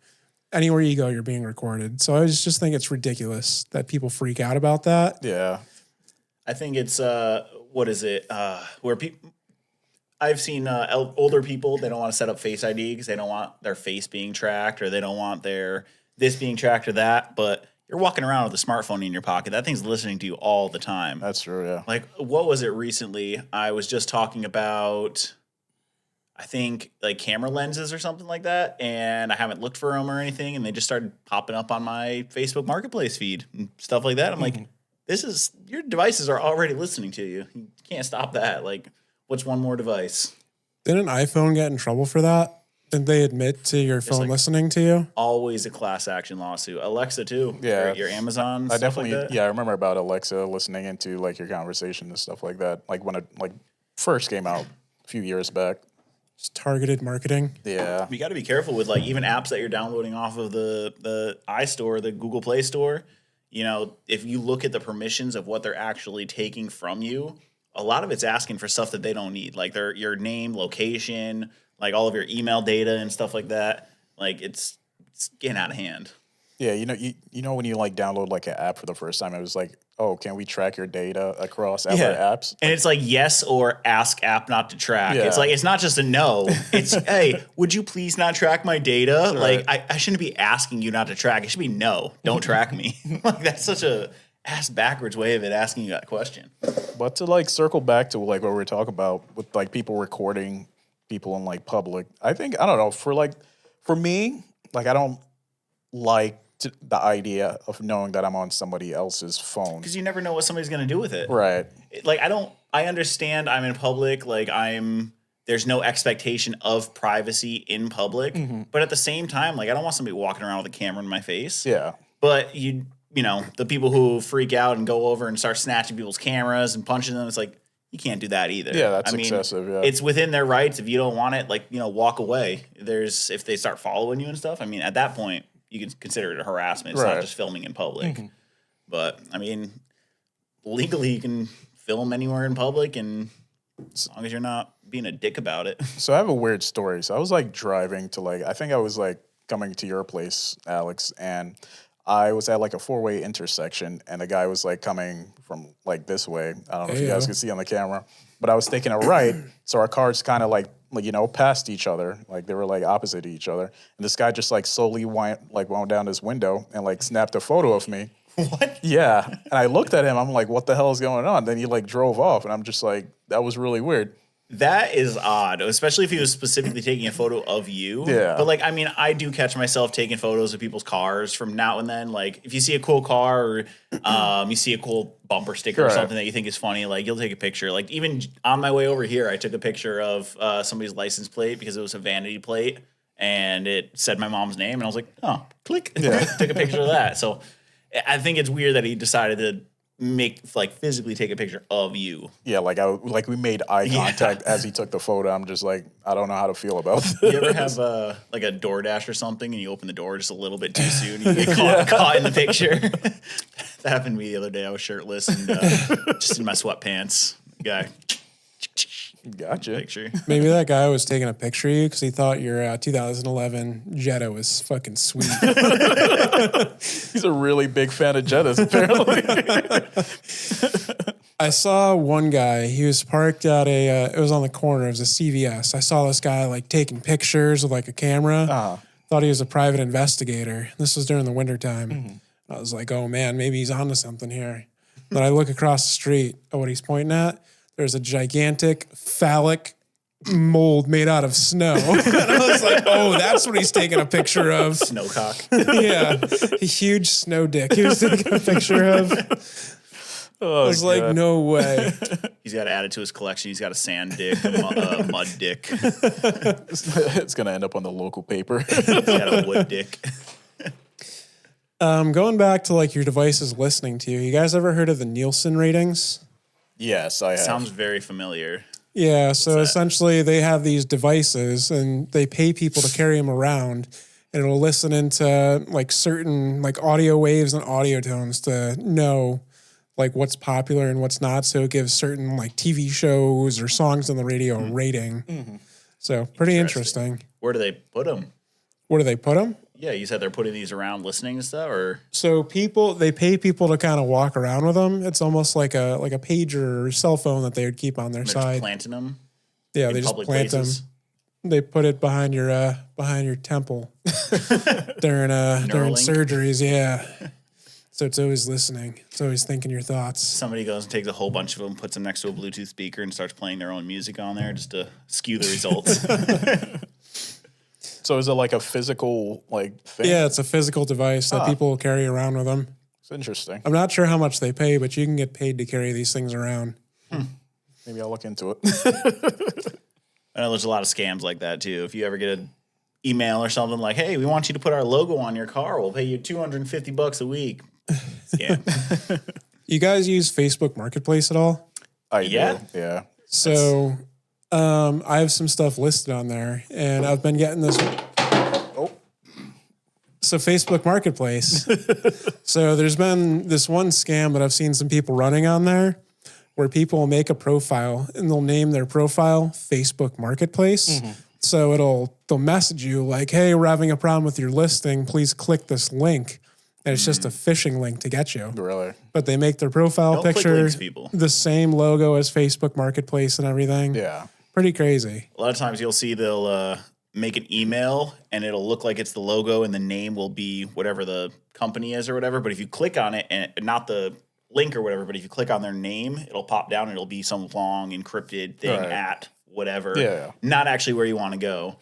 Anywhere you go, you're being recorded. So I just think it's ridiculous that people freak out about that. Yeah. I think it's, where people... I've seen older people, they don't want to set up Face ID because they don't want their face being tracked or they don't want this being tracked or that. But you're walking around with a smartphone in your pocket. That thing's listening to you all the time. That's true, yeah. Like, what was it recently? I was just talking about, I think, like camera lenses or something like that. And I haven't looked for them or anything. And they just started popping up on my Facebook Marketplace feed and stuff like that. I'm like, your devices are already listening to you. You can't stop that. Like, what's one more device? Didn't iPhone get in trouble for that? Didn't they admit to your phone listening to you? Always a class action lawsuit. Alexa too. Yeah. Your Amazon. I definitely, like that. I remember about Alexa listening into like your conversation and stuff like that. Like when it first came out a few years back. Just targeted marketing. Yeah. You got to be careful with like even apps that you're downloading off of the iStore, the Google Play Store. If you look at the permissions of what they're actually taking from you, a lot of it's asking for stuff that they don't need, like your name, location, like all of your email data and stuff like that. Like it's getting out of hand. Yeah, you know when you like download like an app for the first time, it was like, oh, can we track your data across other apps? And it's like yes or ask app not to track. Yeah. It's like it's not just a no. It's hey, would you please not track my data? Right. Like I shouldn't be asking you not to track. It should be no, don't track me. Like that's such a ass backwards way of it asking you that question. But to like circle back to like what we were talking about with like people recording people in like public, I don't know, for me, like I don't like the idea of knowing that I'm on somebody else's phone. Because you never know what somebody's going to do with it. Right. Like I understand I'm in public, like there's no expectation of privacy in public. But at the same time, like I don't want somebody walking around with a camera in my face. Yeah. But you know, the people who freak out and go over and start snatching people's cameras and punching them, it's like, you can't do that either. Yeah, that's excessive. Yeah. It's within their rights. If you don't want it, like, you know, walk away. If they start following you and stuff, I mean, at that point, you can consider it a harassment. It's not just filming in public. But, I mean, legally, you can film anywhere in public, and as long as you're not being a dick about it. So I have a weird story. So I was like driving to I think I was like coming to your place, Alex, and I was at like a 4-way intersection, and the guy was like coming from like this way. I don't know if you guys can see on the camera, but I was taking a right, so our cars kind of like you know passed each other, like they were like opposite each other, and this guy just like slowly wound down his window and like snapped a photo of me. What? Yeah, and I looked at him. I'm like, what the hell is going on? Then he like drove off, and I'm just like, that was really weird. That is odd, especially if he was specifically taking a photo of you. Yeah. But, like, I mean, I do catch myself taking photos of people's cars from now and then. Like, if you see a cool car or you see a cool bumper sticker or something that you think is funny, like, you'll take a picture. Like, even on my way over here, I took a picture of somebody's license plate because it was a vanity plate, and it said my mom's name, and I was like, oh, click. Yeah. Took a picture of that. So I think it's weird that he decided to physically take a picture of you. Yeah, like we made eye contact as he took the photo. I'm just like, I don't know how to feel about this. You ever have like a DoorDash or something, and you open the door just a little bit too soon, and you get caught in the picture? That happened to me the other day. I was shirtless and just in my sweatpants. Guy, Gotcha. picture. Maybe that guy was taking a picture of you because he thought your 2011 Jetta was fucking sweet. He's a really big fan of Jettas, apparently. I saw one guy. He was parked at it was on the corner. It was a CVS. I saw this guy like taking pictures with like a camera. Thought he was a private investigator. This was during the wintertime. I was like, oh man, maybe he's onto something here. Then I look across the street at what he's pointing at. There's a gigantic phallic mold made out of snow. And I was like, oh, that's what he's taking a picture of. Snowcock. Yeah, a huge snow dick he was taking a picture of. I was like, no way. He's got to add it to his collection. He's got a sand dick, a mud dick. It's going to end up on the local paper. He's got a wood dick. Going back to like your devices listening to you, you guys ever heard of the Nielsen ratings? Yes, I have. Sounds very familiar. Yeah, so essentially they have these devices and they pay people to carry them around, and it'll listen into like certain like audio waves and audio tones to know like what's popular and what's not. So it gives certain like TV shows or songs on the radio a rating. So pretty interesting. Where do they put them? Where do they put them? Yeah, you said they're putting these around listening and stuff, or So they pay people to kind of walk around with them. It's almost like a pager or cell phone that they would keep on their they're side. just planting them. Yeah, in they just public plant places? them. They put it behind your temple during surgeries. Yeah, so it's always listening. It's always thinking your thoughts. Somebody goes and takes a whole bunch of them, puts them next to a Bluetooth speaker, and starts playing their own music on there just to skew the results. So is it like a physical like thing? Yeah, it's a physical device that people will carry around with them. It's interesting. I'm not sure how much they pay, but you can get paid to carry these things around. Maybe I'll look into it. I know there's a lot of scams like that too. If you ever get an email or something like, "Hey, we want you to put our logo on your car. We'll pay you $250 a week." Scam. You guys use Facebook Marketplace at all? I Yeah. do. Yeah. So I have some stuff listed on there, and I've been getting this. So Facebook Marketplace. So there's been this one scam that I've seen some people running on there, where people will make a profile and they'll name their profile Facebook Marketplace. So they'll message you like, "Hey, we're having a problem with your listing. Please click this link." And it's just a phishing link to get you. Really? But they make their profile Don't click picture links, people. the same logo as Facebook Marketplace and everything. Yeah. Pretty crazy. A lot of times you'll see they'll make an email and it'll look like it's the logo and the name will be whatever the company is or whatever. But if you click on it, and not the link or whatever, but if you click on their name, it'll pop down and it'll be some long encrypted thing at whatever. Yeah. Not actually where you want to go.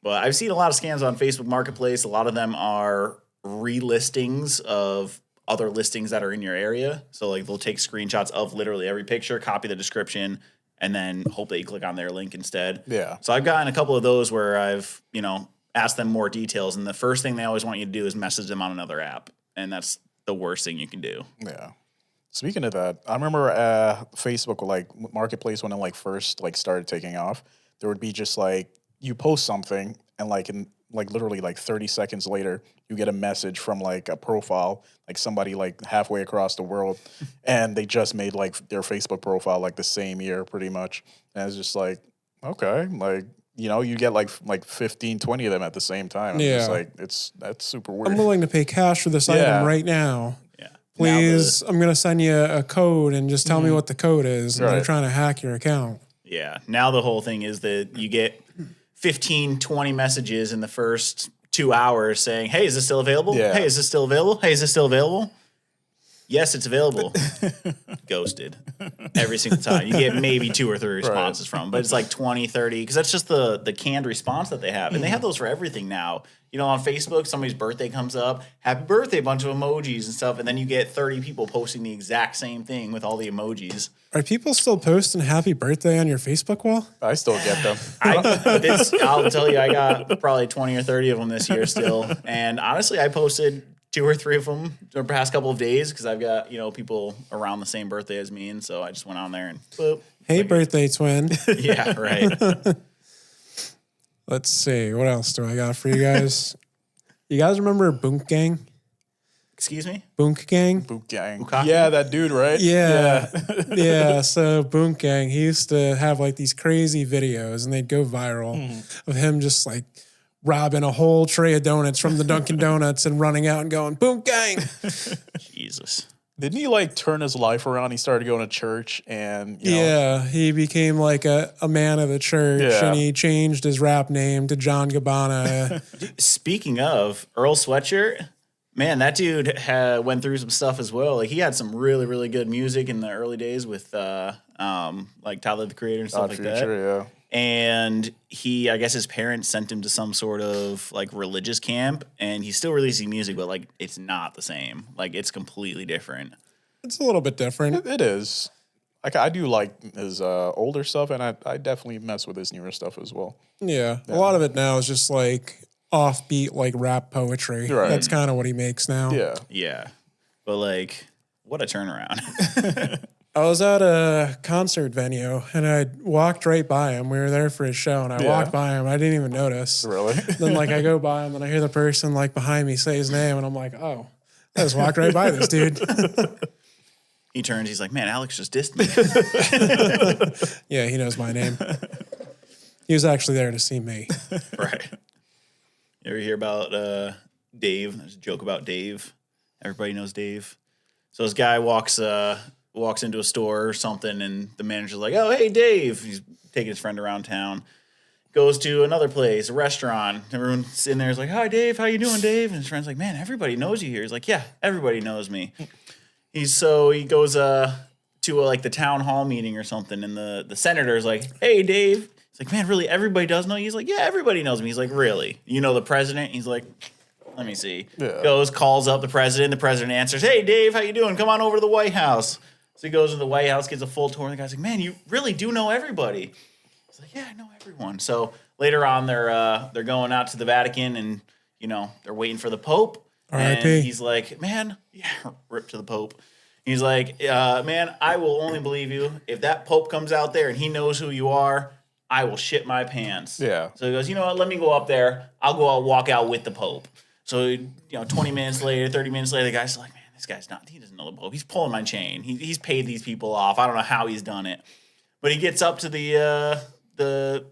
But I've seen a lot of scams on Facebook Marketplace. A lot of them are relistings of other listings that are in your area. So like they'll take screenshots of literally every picture, copy the description, and then hope that you click on their link instead. Yeah. So I've gotten a couple of those where I've, asked them more details, and the first thing they always want you to do is message them on another app, and that's the worst thing you can do. Yeah. Speaking of that, I remember Facebook, like Marketplace, when it like first like started taking off, there would be just like you post something and like in like literally like 30 seconds later, you get a message from like a profile, like somebody like halfway across the world, and they just made like their Facebook profile like the same year pretty much. And it's just like, okay, like, you get like 15, 20 of them at the same time. Yeah. It's like, that's super weird. I'm willing to pay cash for this item right now. Yeah. Please, I'm going to send you a code and just tell me what the code is. And they're trying to hack your account. Yeah. Now the whole thing is that you get 15, 20 messages in the first 2 hours saying, hey, is this still available? Yeah. Hey, is this still available? Hey, is this still available? Yes, it's available. Ghosted every single time. You get maybe 2 or 3 responses from them, but it's like 20, 30, because that's just the canned response that they have. And they have those for everything now. On Facebook, somebody's birthday comes up, happy birthday, bunch of emojis and stuff, and then you get 30 people posting the exact same thing with all the emojis. Are people still posting happy birthday on your Facebook wall? I still get them. I'll tell you, I got probably 20 or 30 of them this year still. And honestly, I posted 2 or 3 of them the past couple of days because I've got, people around the same birthday as me. And so I just went on there and boop. Hey, birthday twin. Yeah, right. Let's see. What else do I got for you guys? You guys remember Boonk Gang? Excuse me? Boonk Gang? Boot gang. Bukaki? Yeah, that dude, right? Yeah. Yeah. So Boonk Gang, he used to have like these crazy videos and they'd go viral of him just like robbing a whole tray of donuts from the Dunkin' Donuts and running out and going, Boonk Gang. Jesus. Didn't he like turn his life around? He started going to church and He became like a man of the church and he changed his rap name to John Gabbana. Speaking of Earl Sweatshirt, man, that dude went through some stuff as well. Like he had some really, really good music in the early days with like Tyler the Creator and stuff like that. Yeah. And I guess his parents sent him to some sort of like religious camp, and he's still releasing music, but like it's not the same. Like it's completely different. It's a little bit different. It is. Like I do like his older stuff, and I definitely mess with his newer stuff as well. Yeah. A lot of it now is just like offbeat, like rap poetry. Right. That's kind of what he makes now. Yeah. Yeah. But like, what a turnaround. I was at a concert venue and I walked right by him. We were there for his show and I walked by him. I didn't even notice. Really? Then like I go by him and I hear the person like behind me say his name and I'm like, oh, I just walked right by this dude. He turns, he's like, man, Alex just dissed me. Yeah, he knows my name. He was actually there to see me. Right. You ever hear about Dave? There's a joke about Dave. Everybody knows Dave. So this guy walks into a store or something, and the manager's like, oh, hey, Dave. He's taking his friend around town. Goes to another place, a restaurant. Everyone's in there is like, hi, Dave. How you doing, Dave? And his friend's like, man, everybody knows you here. He's like, yeah, everybody knows me. He goes to like the town hall meeting or something, and the senator's like, hey, Dave. He's like, man, really, everybody does know you? He's like, yeah, everybody knows me. He's like, really? You know the president? He's like, let me see. Yeah. Goes, calls up the president. The president answers, hey, Dave, how you doing? Come on over to the White House. So he goes to the White House, gets a full tour, and the guy's like, man, you really do know everybody. He's like, yeah, I know everyone. So later on, they're going out to the Vatican, and, they're waiting for the Pope. R.I.P. And he's like, man, yeah, rip to the Pope. He's like, man, I will only believe you if that Pope comes out there and he knows who you are. I will shit my pants. Yeah. So he goes, you know what? Let me go up there. I'll go out, walk out with the Pope. So, 20 minutes later, 30 minutes later, the guy's like, man, this guy's he doesn't know the Pope. He's pulling my chain. He's paid these people off. I don't know how he's done it. But he gets up to the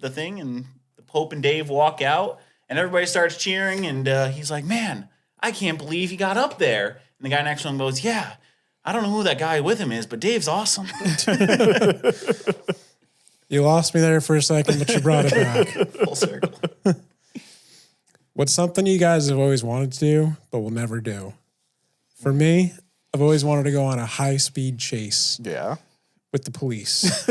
thing, and the Pope and Dave walk out, and everybody starts cheering, and he's like, man, I can't believe he got up there. And the guy next to him goes, yeah, I don't know who that guy with him is, but Dave's awesome. You lost me there for a second, but you brought it back. Full circle. What's something you guys have always wanted to do, but will never do? For me, I've always wanted to go on a high-speed chase Yeah. with the police.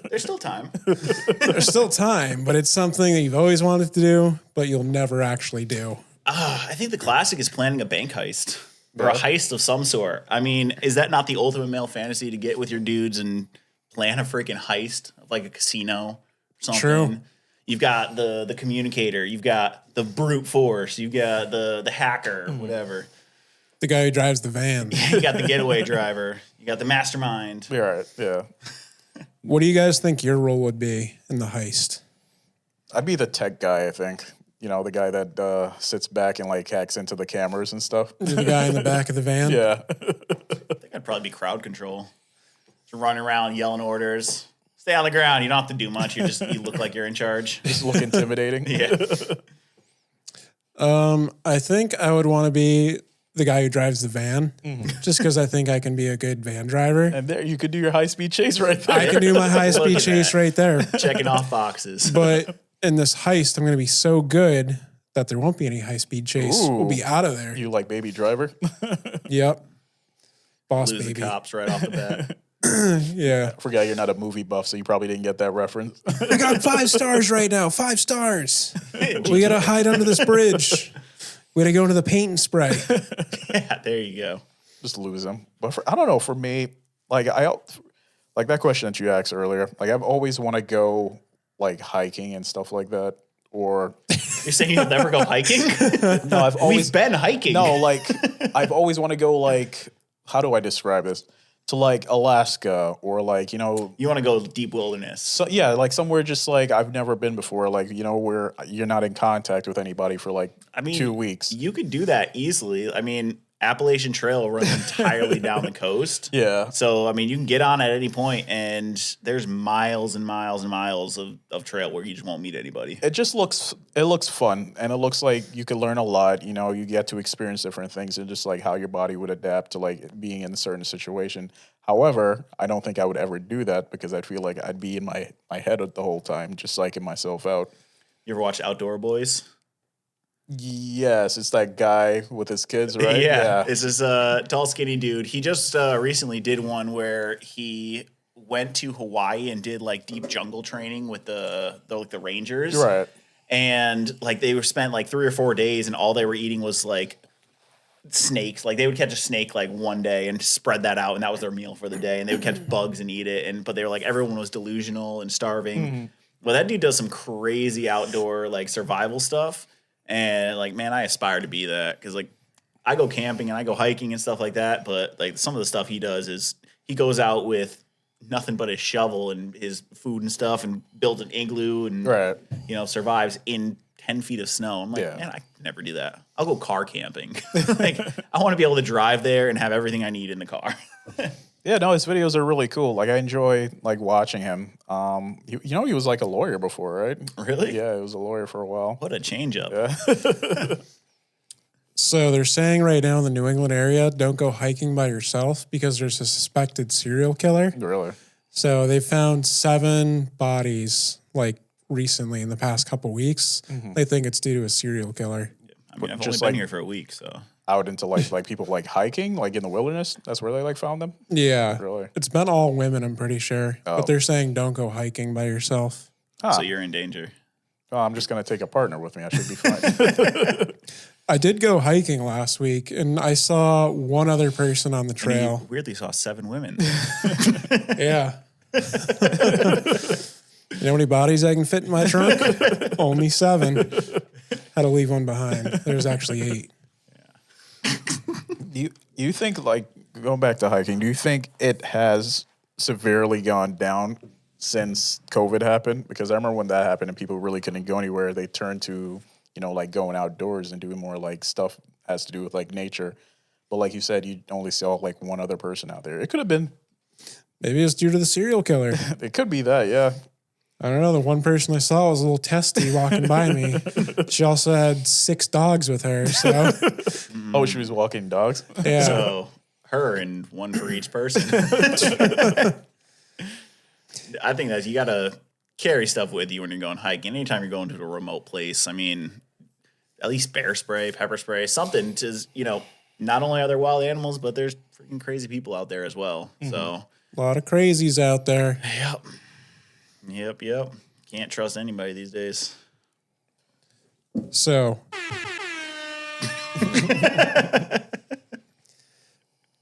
There's still time. There's still time, but it's something that you've always wanted to do, but you'll never actually do. I think the classic is planning a bank heist or a heist of some sort. I mean, is that not the ultimate male fantasy to get with your dudes and plan a freaking heist of like a casino or something. True. You've got the communicator. You've got the brute force. You've got the hacker, whatever. The guy who drives the van. You got the getaway driver. You got the mastermind. Yeah, right. Yeah. What do you guys think your role would be in the heist? I'd be the tech guy, I think. You know, the guy that sits back and like hacks into the cameras and stuff. You're the guy in the back of the van? Yeah. I think I'd probably be crowd control. Just running around yelling orders. Stay on the ground. You don't have to do much. You look like you're in charge. Just look intimidating. Yeah. I think I would want to be the guy who drives the van, just because I think I can be a good van driver. And there, you could do your high-speed chase right there. I can do my high-speed chase right there. Checking off boxes. But in this heist, I'm going to be so good that there won't be any high-speed chase. Ooh. We'll be out of there. You like Baby Driver? Yep. Boss Lose baby. the cops right off the bat. Yeah. Forgot you're not a movie buff, so you probably didn't get that reference. I got 5 stars right now. 5 stars. We got to hide under this bridge. We got to go into the paint and spray. Yeah, there you go. Just lose them. But I don't know. For me, like like that question that you asked earlier. Like I've always want to go like hiking and stuff like that. Or You're saying you'll never go hiking? no, I've always We've been hiking. no like I've always want to go like how do I describe this? To like Alaska or like You want to go deep wilderness. so yeah, like somewhere just like I've never been before, like where you're not in contact with anybody for like 2 weeks. You could do that easily. I mean, Appalachian Trail runs entirely down the coast. Yeah. So, I mean, you can get on at any point, and there's miles and miles and miles of trail where you just won't meet anybody. It looks fun, and it looks like you could learn a lot. You get to experience different things and just like how your body would adapt to like being in a certain situation. However, I don't think I would ever do that because I'd feel like I'd be in my head the whole time, just psyching myself out. You ever watch Outdoor Boys? Yes, it's that guy with his kids, right? Yeah. It's this tall, skinny dude. He just recently did one where he went to Hawaii and did like deep jungle training with the rangers. Right. And like they were spent like 3 or 4 days, and all they were eating was like snakes. Like they would catch a snake like one day and spread that out, and that was their meal for the day. And they would catch bugs and eat it. But they were like, everyone was delusional and starving. Mm-hmm. Well, that dude does some crazy outdoor like survival stuff. And like, man, I aspire to be that because like I go camping and I go hiking and stuff like that. But like some of the stuff he does is he goes out with nothing but his shovel and his food and stuff and builds an igloo and survives in 10 feet of snow. I'm like, man, I can never do that. I'll go car camping. Like I want to be able to drive there and have everything I need in the car. Yeah, no, his videos are really cool. Like I enjoy like watching him. He was like a lawyer before, right? Really? Yeah, he was a lawyer for a while. What a change up. Yeah. So they're saying right now in the New England area, don't go hiking by yourself because there's a suspected serial killer. Really? So they found 7 bodies like recently in the past couple weeks. Mm-hmm. They think it's due to a serial killer. I mean, I've only been here for a week, so. Out into like people like hiking, like in the wilderness. That's where they like found them. Yeah, really. It's been all women, I'm pretty sure. Oh. But they're saying don't go hiking by yourself. Huh. So you're in danger. Oh, I'm just gonna take a partner with me. I should be fine. I did go hiking last week, and I saw one other person on the trail. And you weirdly saw 7 women. Yeah. You know how many bodies I can fit in my trunk? Only 7. Had to leave one behind. There's actually 8. You think, like, going back to hiking, do you think it has severely gone down since COVID happened? Because I remember when that happened and people really couldn't go anywhere, they turned to, like going outdoors and doing more like stuff has to do with like nature. But like you said, you only saw like one other person out there. It could have been. Maybe it's due to the serial killer. It could be that, yeah. I don't know. The one person I saw was a little testy walking by me. She also had 6 dogs with her. So, oh, she was walking dogs. Yeah. So her and one for each person. I think that you got to carry stuff with you when you're going hiking. Anytime you're going to a remote place, I mean, at least bear spray, pepper spray, something to not only are there wild animals, but there's freaking crazy people out there as well. Mm-hmm. So a lot of crazies out there. Yep. Can't trust anybody these days. So,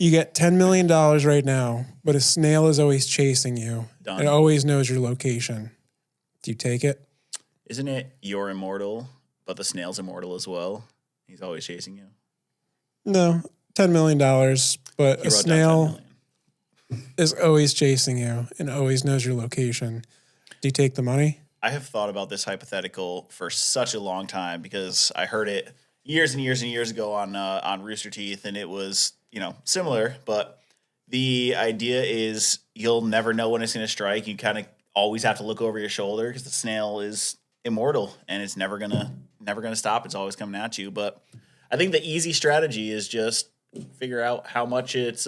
You get $10 million right now, but a snail is always chasing you. Done. It always knows your location. Do you take it? Isn't it you're immortal, but the snail's immortal as well? He's always chasing you. No, $10 million, but He a wrote down 10 snail million. is always chasing you and always knows your location. Do you take the money? I have thought about this hypothetical for such a long time because I heard it years and years and years ago on Rooster Teeth, and it was, similar. But the idea is you'll never know when it's going to strike. You kind of always have to look over your shoulder because the snail is immortal and it's never gonna stop. It's always coming at you. But I think the easy strategy is just figure out how much it's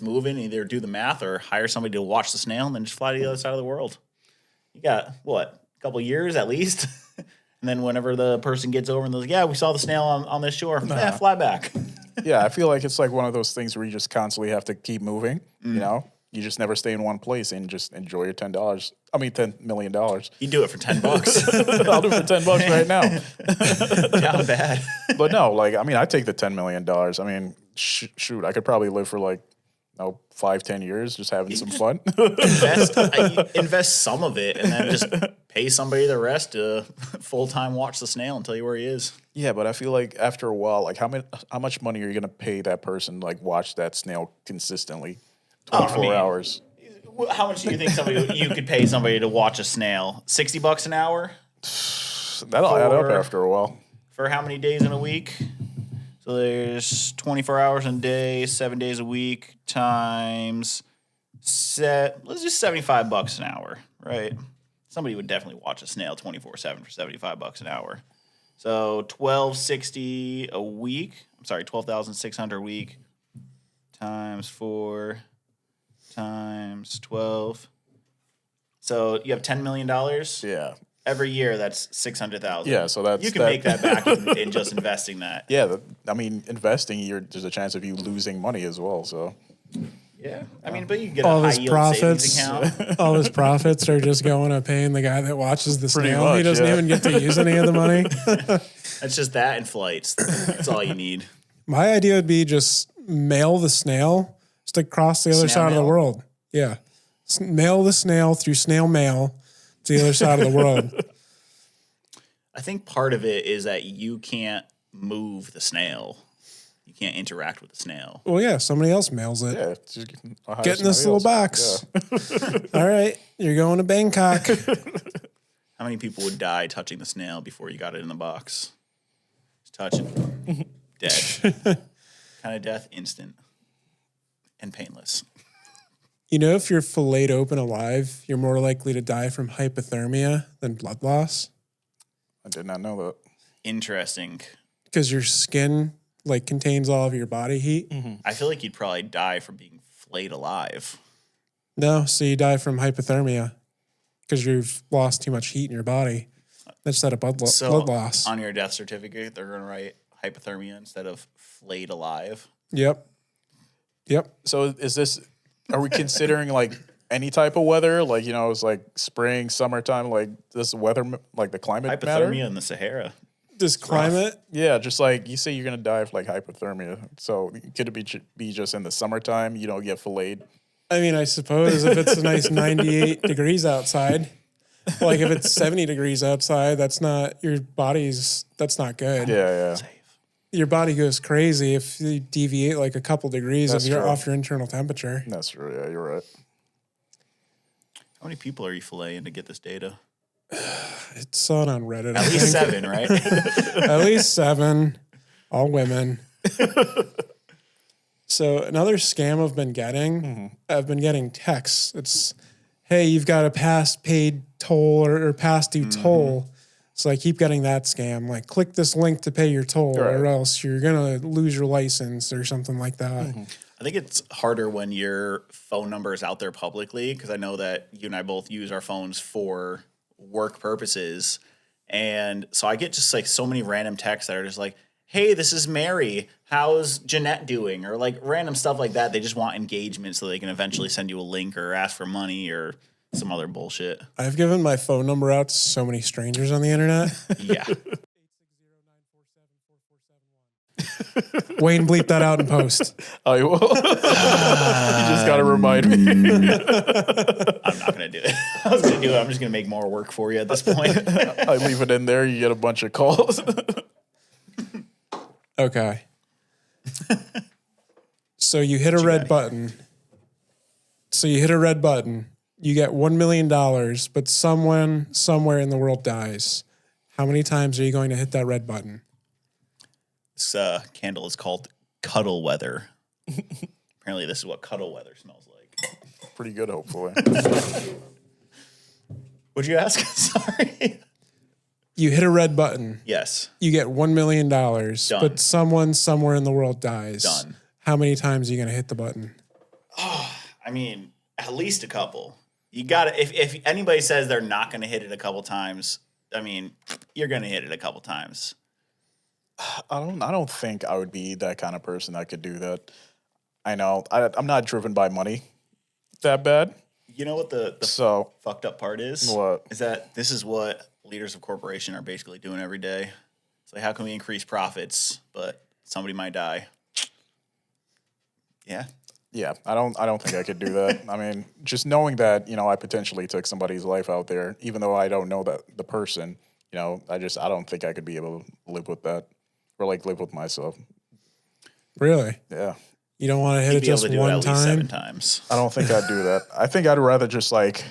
moving. Either do the math or hire somebody to watch the snail and then just fly to the other side of the world. You got a couple years at least. And then whenever the person gets over and they're like, yeah, we saw the snail on this shore. Yeah, fly back. Yeah, I feel like it's like one of those things where you just constantly have to keep moving, You just never stay in one place and just enjoy your $10 million. You do it for $10. I'll do it for $10 right now. Down bad. But no, I take the $10 million. I mean, shoot, I could probably live for 5-10 years just having some fun. Invest some of it and then just pay somebody the rest to full-time watch the snail and tell you where he is. Yeah, but I feel like after a while, how much money are you gonna pay that person watch that snail consistently, 24 hours? How much do you think you could pay somebody to watch a snail? $60 an hour? That'll add up after a while. For how many days in a week? So there's 24 hours in a day, 7 days a week, times let's just $75 an hour, right? Somebody would definitely watch a snail 24/7 for $75 an hour. So $12,600 a week. I'm sorry, $12,600 a week times 4 times 12. So you have $10 million. Yeah. Every year, that's $600,000. Yeah, so you can make that back in just investing that. Yeah, investing, there's a chance of you losing money as well. So yeah, but you can get all a his high yield profits, savings account. all his profits are just going to paying the guy that watches the Pretty snail. much, He doesn't yeah. even get to use any of the money. That's just that and flights. That's all you need. My idea would be just mail the snail just across the other Snail side of the mail? world. Yeah, mail the snail through snail mail to the other side of the world. I think part of it is that you can't move the snail. You can't interact with the snail. Well, yeah, somebody else mails it. yeah, Get in this little box. Yeah. All right, you're going to Bangkok. How many people would die touching the snail before you got it in the box? Just touch it. Dead. Kind of death, instant and painless. You know, if you're filleted open alive, you're more likely to die from hypothermia than blood loss I did not know that. Interesting. because your skin contains all of your body heat. I feel like you'd probably die from being flayed alive. No, so you die from hypothermia because you've lost too much heat in your body. That's not a blood loss. On your death certificate, they're going to write hypothermia instead of flayed alive. Yep. So are we considering any type of weather? It's spring, summertime, this weather, the climate matter? Hypothermia in the Sahara. This climate, Yeah, just you say you're going to die of hypothermia. So could it be just in the summertime, you don't get filleted? I mean, I suppose if it's a nice 98 degrees outside, if it's 70 degrees outside, that's not not good. Yeah. Your body goes crazy if you deviate a couple degrees That's true. off your internal temperature. That's true. Yeah, you're right. How many people are you filleting to get this data? It's saw it on Reddit. At least 7, right? At least 7, all women. So another scam I've been getting texts. It's, hey, you've got a past paid toll or past due toll. So I keep getting that scam. Click this link to pay your toll or else you're going to lose your license or something like that. I think it's harder when your phone number is out there publicly because I know that you and I both use our phones for work purposes. And so I get just so many random texts that are just hey, this is Mary. How's Jeanette doing? Or random stuff like that. They just want engagement so they can eventually send you a link or ask for money or some other bullshit. I've given my phone number out to so many strangers on the internet. Yeah. Wayne, bleep that out in post. I will. You just got to remind me. I'm not going to do it. I was going to do it. I'm just going to make more work for you at this point. I leave it in there. You get a bunch of calls. Okay. So you hit a red button. You get $1 million, but someone somewhere in the world dies. How many times are you going to hit that red button? This candle is called Cuddle Weather. Apparently, this is what cuddle weather smells like. Pretty good, hopefully. What'd you ask? Sorry. You hit a red button. Yes. You get $1 million, Done. but someone somewhere in the world dies. Done. How many times are you going to hit the button? I mean, at least a couple. You got to, if anybody says they're not going to hit it a couple times, I mean, you're going to hit it a couple times. I don't think I would be that kind of person that could do that. I know I'm not driven by money that bad. You know what the fucked up part is? What? Is that this is what leaders of corporation are basically doing every day. It's like, how can we increase profits, but somebody might die? Yeah. Yeah, I don't think I could do that. I mean, just knowing that, I potentially took somebody's life out there, even though I don't know the person, I don't think I could be able to live with that or like live with myself. Really? Yeah. You don't want to hit it just one at least time? 7 times. I don't think I'd do that. I think I'd rather just like,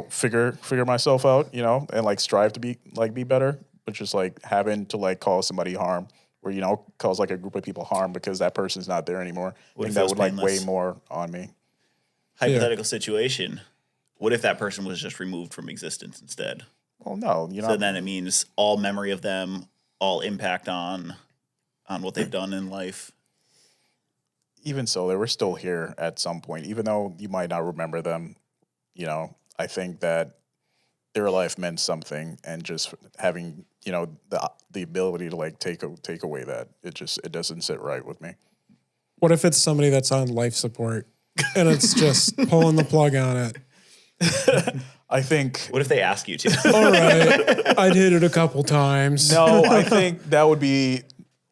figure myself out, and like strive to be better, but just like having to like cause somebody harm or, cause like a group of people harm because that person's not there anymore. I think that would like weigh more on me. Hypothetical situation. What if that person was just removed from existence instead? Well, no, So then it means all memory of them, all impact on what they've done in life. Even so, they were still here at some point, even though you might not remember them. I think that their life meant something, and just having the ability to like take away that it doesn't sit right with me. What if it's somebody that's on life support and it's just pulling the plug on it? I think. What if they ask you to? All right, I'd hit it a couple times. No, I think that would be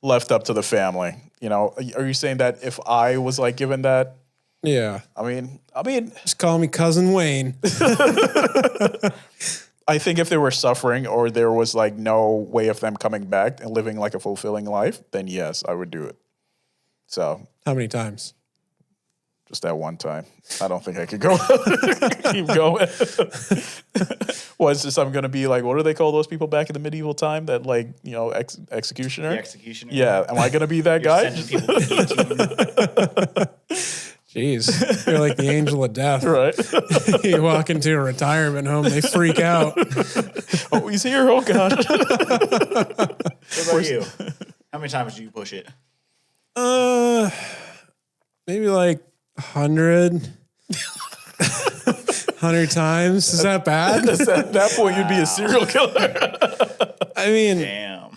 left up to the family. Are you saying that if I was like given that? Yeah. I mean, just call me Cousin Wayne. I think if they were suffering or there was like no way of them coming back and living like a fulfilling life, then yes, I would do it. So how many times? Just that one time. I don't think I could go keep going. I'm going to be like, what do they call those people back in the medieval time that like, executioner? The executioner. Yeah. Am I going to be that guy? Sending people to the guillotine. Jeez, you're like the angel of death. Right. You walk into a retirement home, they freak out. Oh, he's here. Oh, God. What about you? How many times do you push it? Maybe like 100 times. Is that bad? At that point, you'd be a serial killer. I mean, Damn.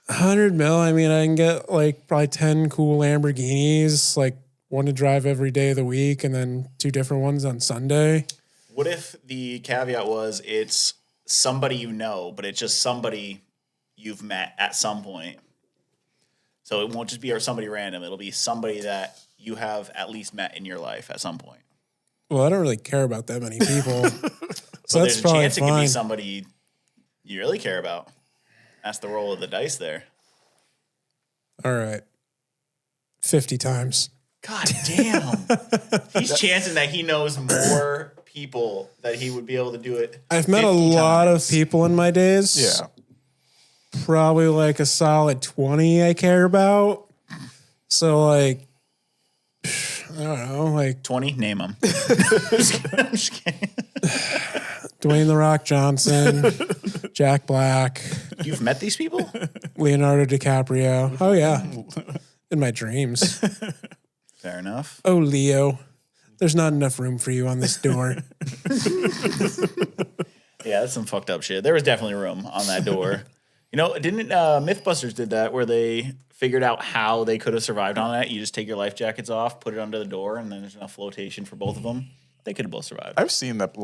100 mil. I mean, I can get like probably 10 cool Lamborghinis, like one to drive every day of the week, and then 2 different ones on Sunday. What if the caveat was it's somebody you know, but it's just somebody you've met at some point? So it won't just be somebody random. It'll be somebody that you have at least met in your life at some point. Well, I don't really care about that many people. So There's that's a probably chance it could be fine. somebody you really care about. That's the roll of the dice there. All right. 50 times. God damn. He's chancing that he knows more people that he would be able to do it. I've met a 50 lot times. of people in my days. Yeah. Probably like a solid 20 I care about. So like, I don't know, like 20, name them. I'm just kidding. Dwayne The Rock Johnson, Jack Black, You've met these people? Leonardo DiCaprio. Oh yeah. In my dreams. Fair enough. Oh, Leo, there's not enough room for you on this door. Yeah, that's some fucked up shit. There was definitely room on that door. Didn't Mythbusters did that where they figured out how they could have survived on that? You just take your life jackets off, put it under the door, and then there's enough flotation for both of them. They could have both survived. I've seen that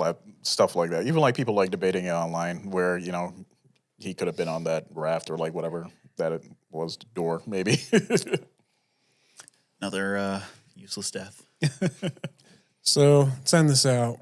stuff like that. Even like people like debating it online where, he could have been on that raft or like whatever that it was the door, maybe. Another useless death. So let's end this out.